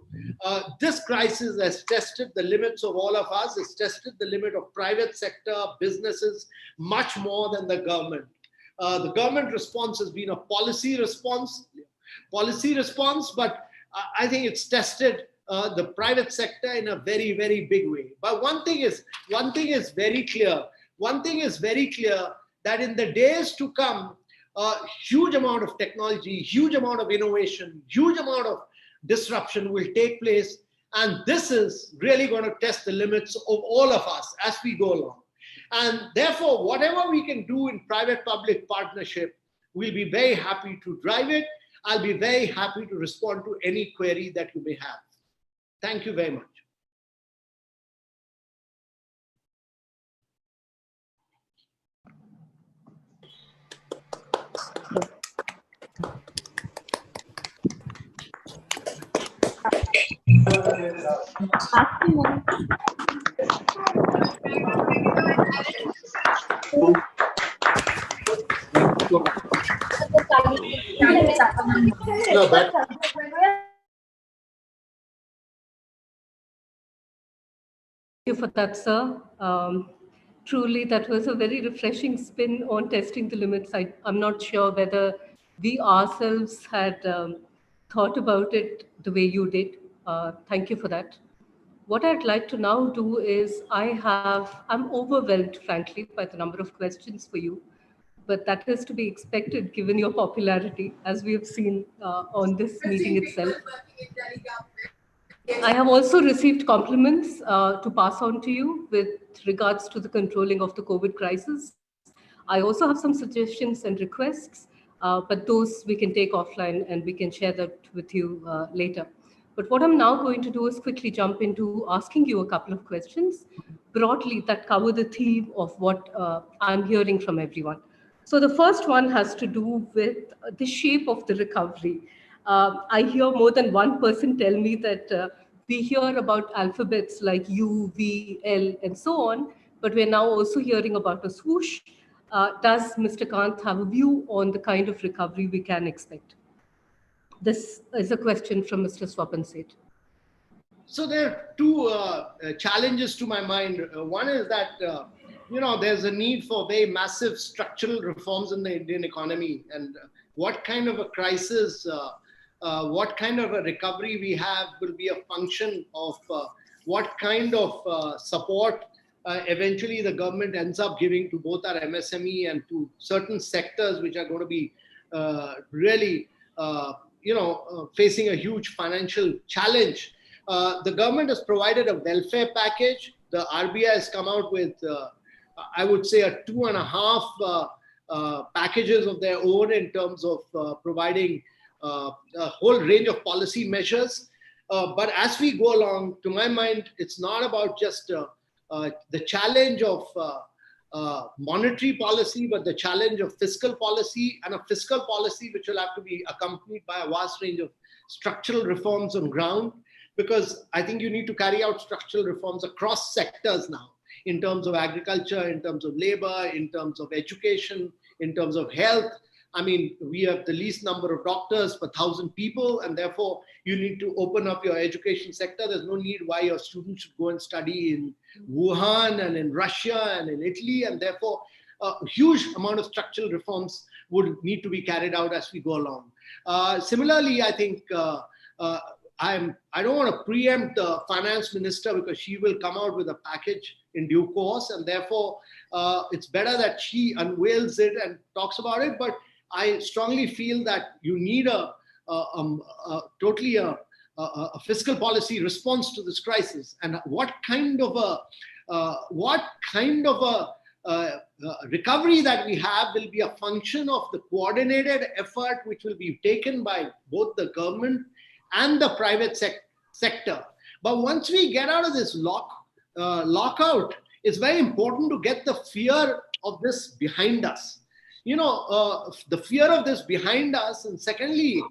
This crisis has tested the limits of all of us. It's tested the limit of private sector, businesses, much more than the government. The government response has been a policy response, but I think it's tested the private sector in a very, very big way. But one thing is very clear. One thing is very clear, that in the days to come, a huge amount of technology, huge amount of innovation, huge amount of disruption will take place. And this is really going to test the limits of all of us as we go along. And therefore, whatever we can do in private-public partnership, we'll be very happy to drive it. I'll be very happy to respond to any query that you may have. Thank you very much. No, that, Thank you for that, sir. Truly, that was a very refreshing spin on testing the limits. I'm not sure whether we ourselves had thought about it the way you did. Thank you for that. What I'd like to now do is I'm overwhelmed, frankly, by the number of questions for you, but that is to be expected given your popularity, as we have seen on this meeting itself. I have also received compliments to pass on to you with regards to the controlling of the COVID crisis. I also have some suggestions and requests, but those we can take offline and we can share that with you later. But what I'm now going to do is quickly jump into asking you a couple of questions broadly that cover the theme of what I'm hearing from everyone. So the first one has to do with the shape of the recovery. I hear more than one person tell me that we hear about alphabets like U, V, L, and so on, but we're now also hearing about a swoosh. Does Mr. Kant have a view on the kind of recovery we can expect? This is a question from Mr. Swapan Seth. So there are 2 challenges to my mind. One is that, there's a need for very massive structural reforms in the Indian economy, and what kind of a crisis, what kind of a recovery we have will be a function of what kind of support eventually the government ends up giving to both our MSME and to certain sectors which are going to be really, facing a huge financial challenge. The government has provided a welfare package. The RBI has come out with, I would say, a 2.5 packages of their own in terms of providing a whole range of policy measures. But as we go along, to my mind, it's not about just the challenge of monetary policy, but the challenge of fiscal policy, and a fiscal policy which will have to be accompanied by a vast range of structural reforms on ground, because I think you need to carry out structural reforms across sectors now, in terms of agriculture, in terms of labor, in terms of education, in terms of health. I mean, we have the least number of doctors per 1,000 people, and therefore you need to open up your education sector. There's no need why your students should go and study in Wuhan and in Russia and in Italy, and therefore a huge amount of structural reforms would need to be carried out as we go along. Similarly, I think I don't want to preempt the finance minister because she will come out with a package in due course, and therefore it's better that she unveils it and talks about it. But I strongly feel that you need a fiscal policy response to this crisis, and what kind of a recovery that we have will be a function of the coordinated effort which will be taken by both the government and the private sector. But once we get out of this lockout, it's very important to get the fear of this behind us. The fear of this behind us, and secondly,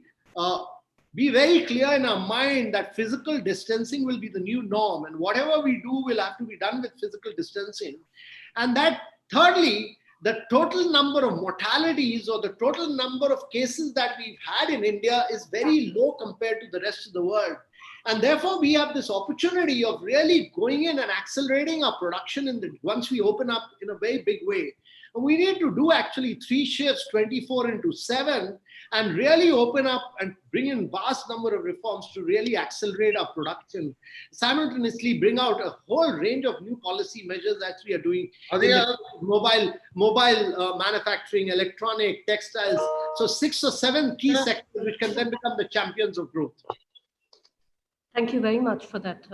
be very clear in our mind that physical distancing will be the new norm, and whatever we do will have to be done with physical distancing. And that thirdly, the total number of mortalities or the total number of cases that we've had in India is very low compared to the rest of the world. And therefore, we have this opportunity of really going in and accelerating our production once we open up in a very big way. And we need to do actually 3 shifts, 24/7, and really open up and bring in vast number of reforms to really accelerate our production. Simultaneously bring out a whole range of new policy measures that we are doing. Mobile manufacturing, electronic, textiles. So 6 or 7 key sectors which can then become the champions of growth. Thank you very much for that.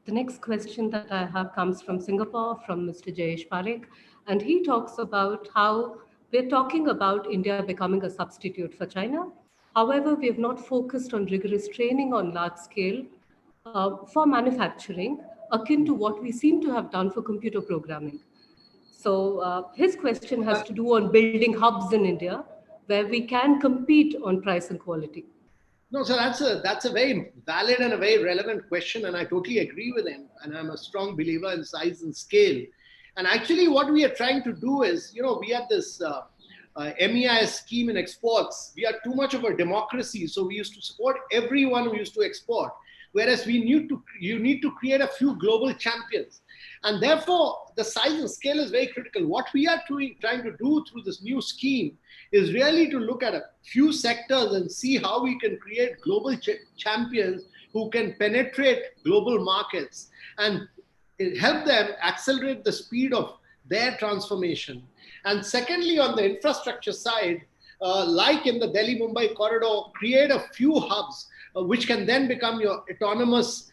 The next question that I have comes from Singapore, from Mr. Jayesh Parekh, and he talks about how we're talking about India becoming a substitute for China. However, we have not focused on rigorous training on large scale for manufacturing, akin to what we seem to have done for computer programming. So his question has to do on building hubs in India where we can compete on price and quality. No, so that's a very valid and a very relevant question, and I totally agree with him. And I'm a strong believer in size and scale. And actually, what we are trying to do is, we have this MEIS scheme in exports. We are too much of a democracy, so we used to support everyone who used to export. Whereas you need to create a few global champions. And therefore, the size and scale is very critical. What we are trying to do through this new scheme is really to look at a few sectors and see how we can create global champions who can penetrate global markets and help them accelerate the speed of their transformation. And secondly, on the infrastructure side, like in the Delhi-Mumbai corridor, create a few hubs which can then become your autonomous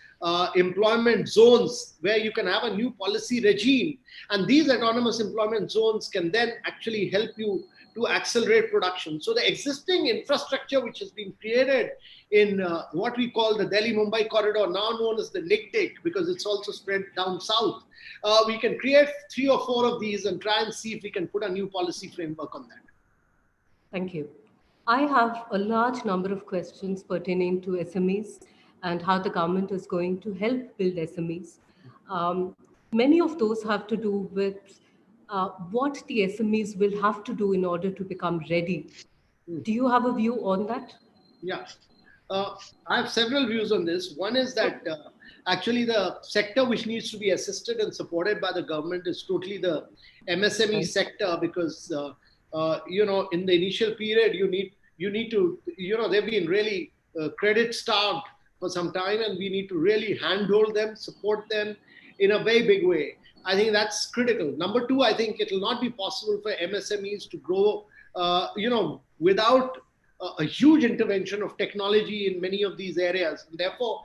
employment zones where you can have a new policy regime. And these autonomous employment zones can then actually help you to accelerate production. So the existing infrastructure which has been created in what we call the Delhi-Mumbai corridor, now known as the NICTIC, because it's also spread down south, we can create 3 or 4 of these and try and see if we can put a new policy framework on that. Thank you. I have a large number of questions pertaining to SMEs and how the government is going to help build SMEs. Many of those have to do with what the SMEs will have to do in order to become ready. Do you have a view on that? Yeah, I have several views on this. One is that actually the sector which needs to be assisted and supported by the government is totally the MSME sector, because in the initial period you need to they've been really credit starved for some time, and we need to really handhold them, support them in a very big way. I think that's critical. Number 2, I think it will not be possible for MSMEs to grow, without a huge intervention of technology in many of these areas. And therefore,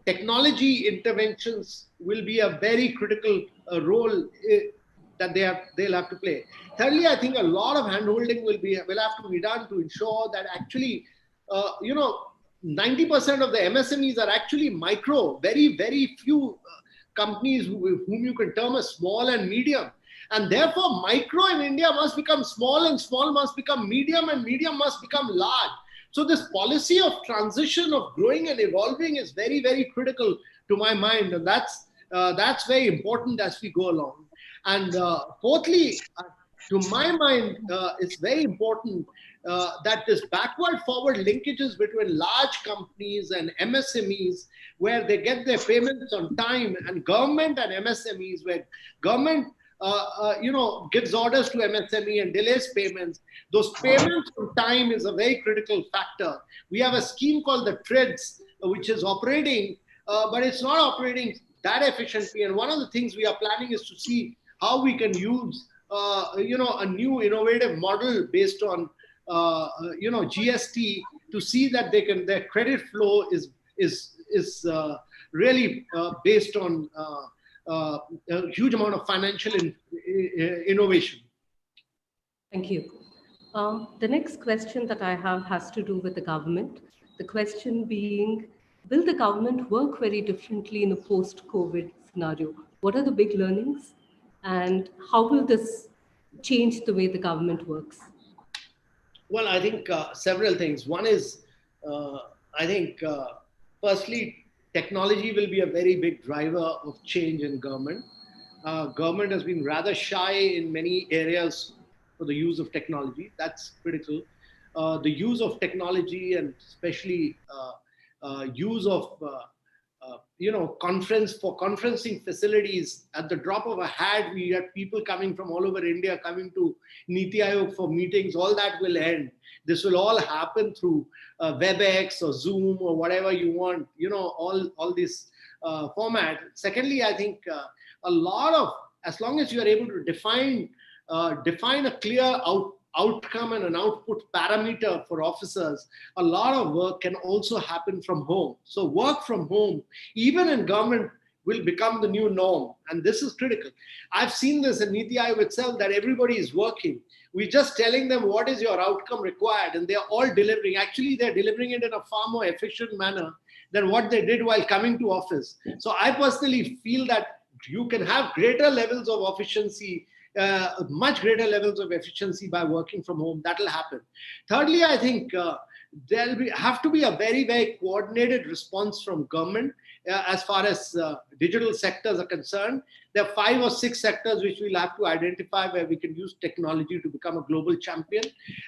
technology interventions will be a very critical role that they'll have to play. Thirdly, I think a lot of handholding will have to be done to ensure that actually, 90% of the MSMEs are actually micro, very, very few companies whom you can term as small and medium. And therefore, micro in India must become small, and small must become medium, and medium must become large. So this policy of transition, of growing and evolving, is very, very critical to my mind. And that's very important as we go along. And fourthly, to my mind, it's very important that this backward-forward linkages between large companies and MSMEs, where they get their payments on time, and government and MSMEs, where government gives orders to MSME and delays payments. Those payments on time is a very critical factor. We have a scheme called the TRIDS, which is operating, but it's not operating that efficiently. And one of the things we are planning is to see how we can use, a new innovative model based on, GST to see that their credit flow is really based on a huge amount of financial innovation. Thank you. The next question that I have has to do with the government. The question being, will the government work very differently in a post-COVID scenario? What are the big learnings? And how will this change the way the government works? Well, I think several things. One is, firstly, technology will be a very big driver of change in government. Government has been rather shy in many areas for the use of technology. That's critical. The use of technology and especially use of conferencing facilities. At the drop of a hat, we had people coming from all over India coming to Niti Aayog for meetings. All that will end. This will all happen through WebEx or Zoom or whatever you want, all this format. Secondly, I think as long as you are able to define a clear outcome and an output parameter for officers, a lot of work can also happen from home. So work from home, even in government, will become the new norm. And this is critical. I've seen this in Niti Aayog itself, that everybody is working. We're just telling them what is your outcome required, and they're all delivering. Actually, they're delivering it in a far more efficient manner than what they did while coming to office. So I personally feel that you can have greater levels of efficiency, much greater levels of efficiency by working from home. That will happen. Thirdly, I think there'll have to be a very, very coordinated response from government as far as digital sectors are concerned. There are 5 or 6 sectors which we'll have to identify where we can use technology to become a global champion.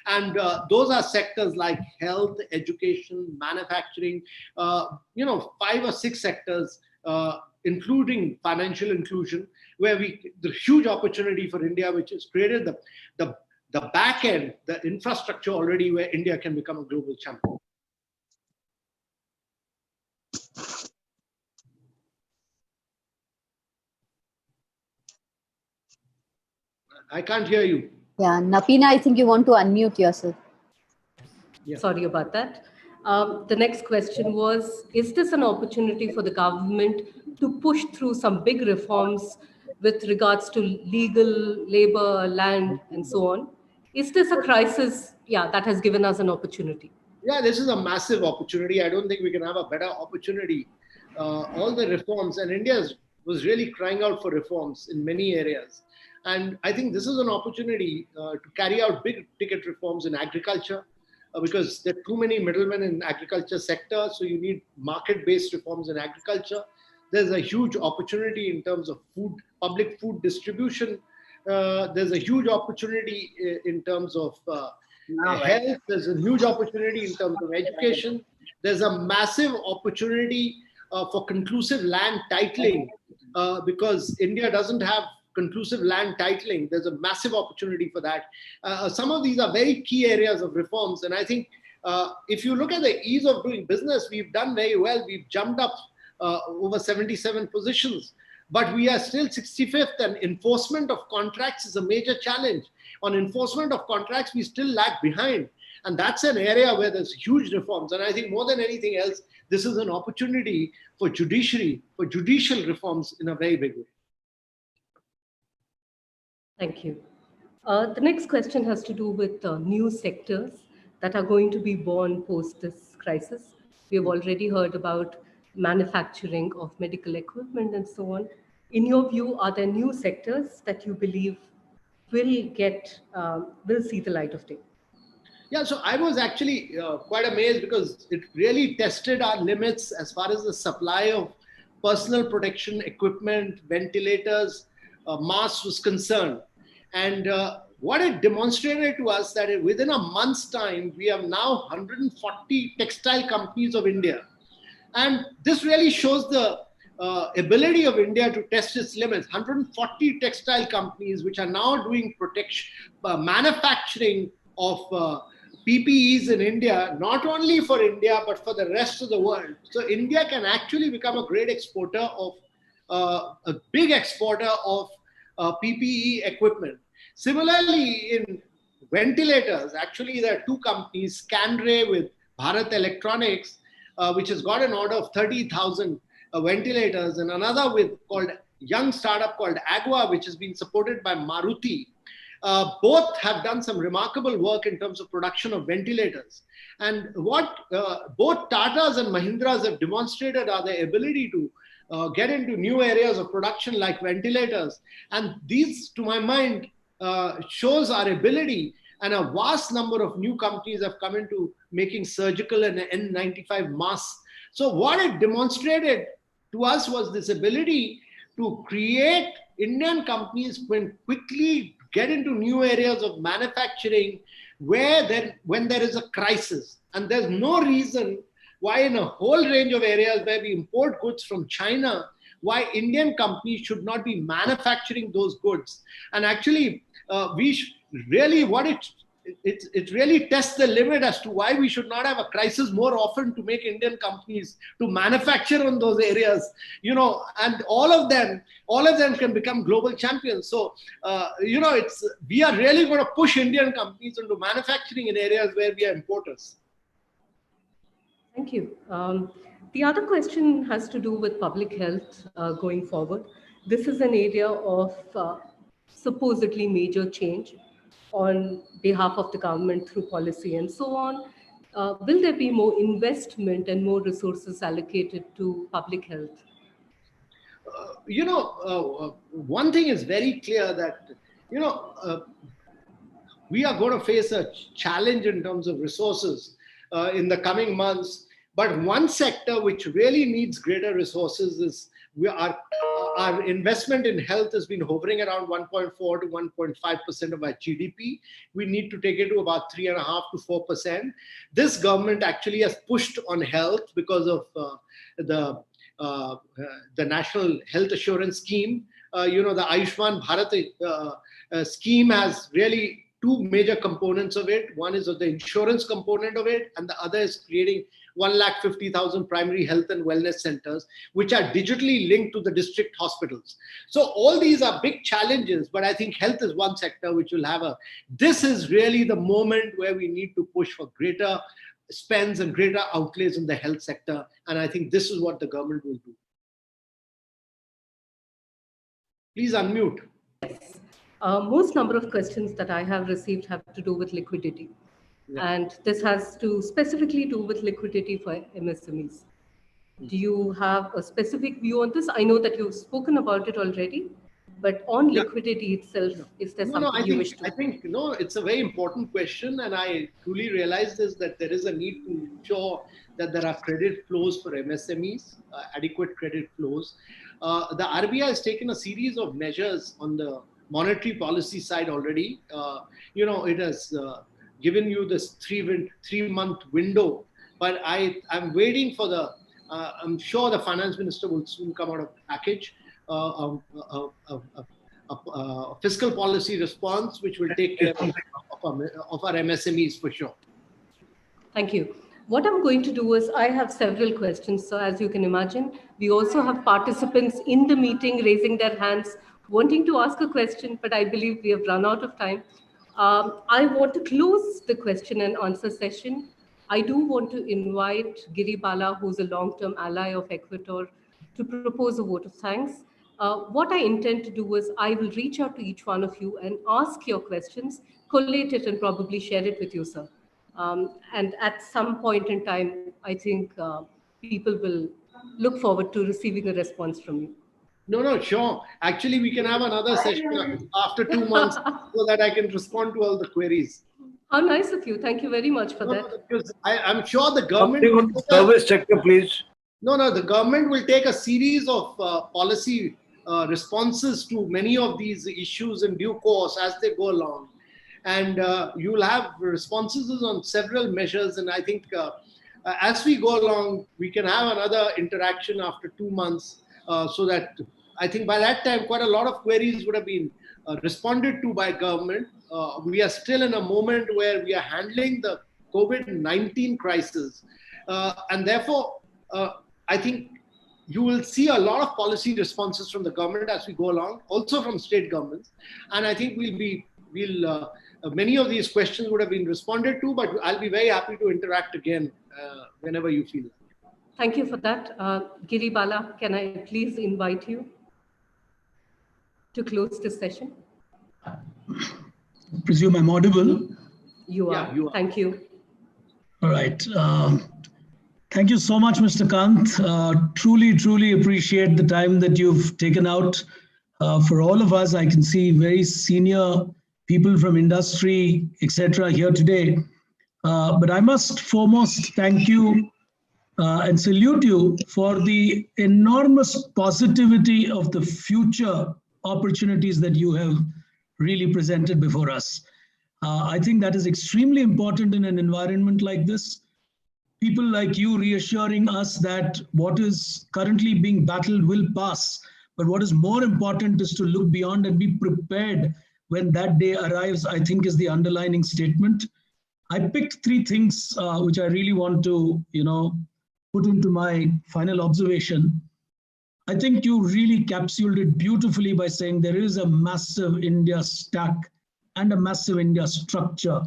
And those are sectors like health, education, manufacturing, 5 or 6 sectors, including financial inclusion, where the huge opportunity for India, which has created the back end, the infrastructure already, where India can become a global champion. I can't hear you. Yeah, Napina, I think you want to unmute yourself. Yeah. Sorry about that. The next question was, is this an opportunity for the government to push through some big reforms with regards to legal, labor, land, and so on? Is this a crisis, that has given us an opportunity? Yeah, this is a massive opportunity. I don't think we can have a better opportunity. All the reforms, and India was really crying out for reforms in many areas. And I think this is an opportunity to carry out big ticket reforms in agriculture, because there are too many middlemen in agriculture sector. So you need market-based reforms in agriculture. There's a huge opportunity in terms of food, public food distribution. There's a huge opportunity in terms of health. There's a huge opportunity in terms of education. There's a massive opportunity for conclusive land titling, because India doesn't have conclusive land titling. There's a massive opportunity for that. Some of these are very key areas of reforms. And I think if you look at the ease of doing business, we've done very well. We've jumped up over 77 positions, but we are still 65th, and enforcement of contracts is a major challenge. On enforcement of contracts, we still lag behind. And that's an area where there's huge reforms. And I think more than anything else, this is an opportunity for judiciary, for judicial reforms in a very big way. Thank you. The next question has to do with new sectors that are going to be born post this crisis. We have already heard about manufacturing of medical equipment and so on. In your view, are there new sectors that you believe will see the light of day? Yeah, so I was actually quite amazed, because it really tested our limits as far as the supply of personal protection equipment, ventilators, masks was concerned. And what it demonstrated to us that within a month's time, we have now 140 textile companies of India. And this really shows the ability of India to test its limits. 140 textile companies which are now doing manufacturing of PPEs in India, not only for India, but for the rest of the world. So India can actually become a great exporter of, a big exporter of PPE equipment. Similarly, in ventilators, actually there are two companies, Scanray with Bharat Electronics, which has got an order of 30,000 ventilators, and another with called young startup called Agua, which has been supported by Maruti. Both have done some remarkable work in terms of production of ventilators. And what both Tatas and Mahindras have demonstrated are their ability to get into new areas of production like ventilators. And these, to my mind, shows our ability, and a vast number of new companies have come into making surgical and N95 masks. So what it demonstrated to us was this ability to create Indian companies when quickly get into new areas of manufacturing when there is a crisis. And there's no reason why in a whole range of areas where we import goods from China, why Indian companies should not be manufacturing those goods. And actually, it really tests the limit as to why we should not have a crisis more often to make Indian companies to manufacture in those areas, and all of them can become global champions. So, we are really going to push Indian companies into manufacturing in areas where we are importers. Thank you. The other question has to do with public health going forward. This is an area of supposedly major change on behalf of the government through policy and so on. Will there be more investment and more resources allocated to public health? One thing is very clear that, we are going to face a challenge in terms of resources in the coming months. But one sector which really needs greater resources is our investment in health has been hovering around 1.4 to 1.5% of our GDP. We need to take it to about 3.5 to 4%. This government actually has pushed on health because of the National Health Assurance Scheme. The Ayushman Bharat scheme has really two major components of it. One is of the insurance component of it, and the other is creating 150,000 primary health and wellness centers, which are digitally linked to the district hospitals. So all these are big challenges, but I think health is one sector which will have this is really the moment where we need to push for greater spends and greater outlays in the health sector. And I think this is what the government will do. Please unmute. Yes. Most number of questions that I have received have to do with liquidity. Yeah. And this has to specifically do with liquidity for MSMEs. Do you have a specific view on this? I know that you've spoken about it already, but on liquidity itself, is there something you wish to? I think, it's a very important question. And I truly realize this, that there is a need to ensure that there are credit flows for MSMEs, adequate credit flows. The RBI has taken a series of measures on the monetary policy side already. It has given you this 3-month window, but I'm waiting for I'm sure the finance minister will soon come out of the package, a fiscal policy response, which will take care of our MSMEs for sure. Thank you. What I'm going to do is I have several questions. So as you can imagine, we also have participants in the meeting raising their hands, wanting to ask a question, but I believe we have run out of time. I want to close the question and answer session. I do want to invite Giripala, who's a long-term ally of Ecuador, to propose a vote of thanks. What I intend to do is I will reach out to each one of you and ask your questions, collate it, and probably share it with you, sir. And at some point in time, I think people will look forward to receiving a response from you. No, sure. Actually, we can have another session after 2 months so that I can respond to all the queries. How nice of you. Thank you very much for that. Because I'm sure the government... Service sector, please. No, the government will take a series of policy responses to many of these issues in due course as they go along. And you'll have responses on several measures. And I think as we go along, we can have another interaction after 2 months so that I think by that time quite a lot of queries would have been responded to by government. We are still in a moment where we are handling the COVID-19 crisis, and therefore I think you will see a lot of policy responses from the government as we go along, also from state governments, and I think many of these questions would have been responded to, but I'll be very happy to interact again whenever you feel it. Thank you for that. Giri Bala, can I please invite you to close this session? I presume I'm audible. You are. Yeah, you are. Thank you. All right. Thank you so much, Mr. Kant. Truly appreciate the time that you've taken out for all of us. I can see very senior people from industry, etc. here today. But I must foremost thank you and salute you for the enormous positivity of the future opportunities that you have really presented before us. I think that is extremely important in an environment like this. People like you reassuring us that what is currently being battled will pass. But what is more important is to look beyond and be prepared when that day arrives, I think is the underlining statement. I picked three things which I really want to, put into my final observation. I think you really capsuled it beautifully by saying there is a massive India stack and a massive India structure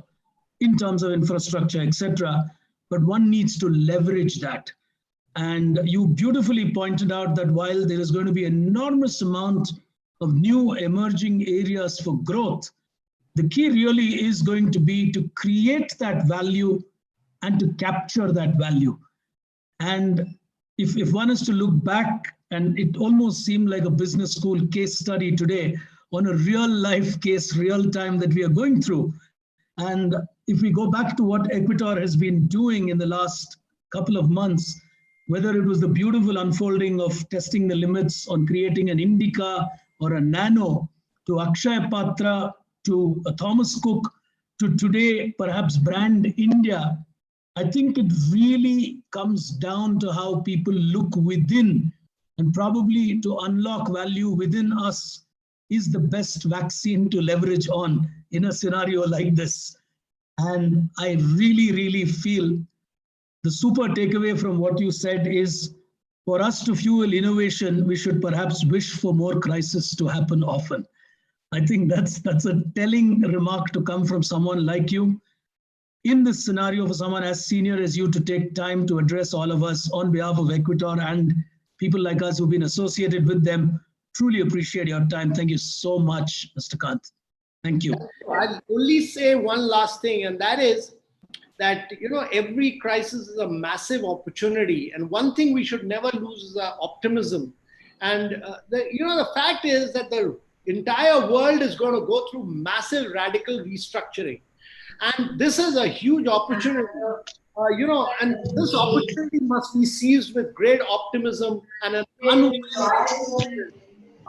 in terms of infrastructure, etc. But one needs to leverage that. And you beautifully pointed out that while there is going to be an enormous amount of new emerging areas for growth, the key really is going to be to create that value and to capture that value. And if one is to look back, and it almost seemed like a business school case study today on a real life case, real time that we are going through. And if we go back to what Equitor has been doing in the last couple of months, whether it was the beautiful unfolding of testing the limits on creating an Indica or a Nano, to Akshay Patra, to Thomas Cook, to today perhaps brand India, I think it really comes down to how people look within, and probably to unlock value within us is the best vaccine to leverage on in a scenario like this. And I really feel the super takeaway from what you said is, for us to fuel innovation, we should perhaps wish for more crises to happen often. I think that's a telling remark to come from someone like you. In this scenario, for someone as senior as you to take time to address all of us on behalf of Equitor and people like us who've been associated with them, truly appreciate your time. Thank you so much, Mr. Kant. Thank you. I'll only say one last thing, and that is that, every crisis is a massive opportunity. And one thing we should never lose is our optimism. And, the fact is that the entire world is going to go through massive radical restructuring. And this is a huge opportunity, and this opportunity must be seized with great optimism and an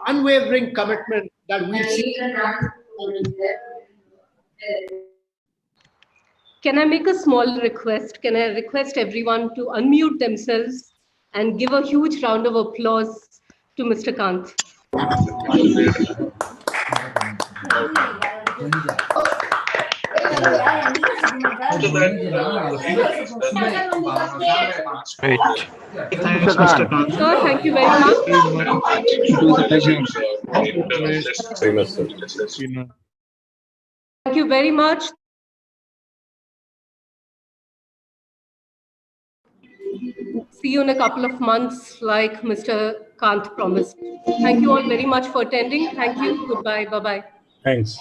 unwavering commitment that we see. Can I make a small request? Can I request everyone to unmute themselves and give a huge round of applause to Mr. Kant? Great. Thanks, Mr. Kant. Sir, thank you very much. It was a pleasure. Thank you very much. See you in a couple of months, like Mr. Kant promised. Thank you all very much for attending. Thank you. Goodbye. Bye-bye. Thanks.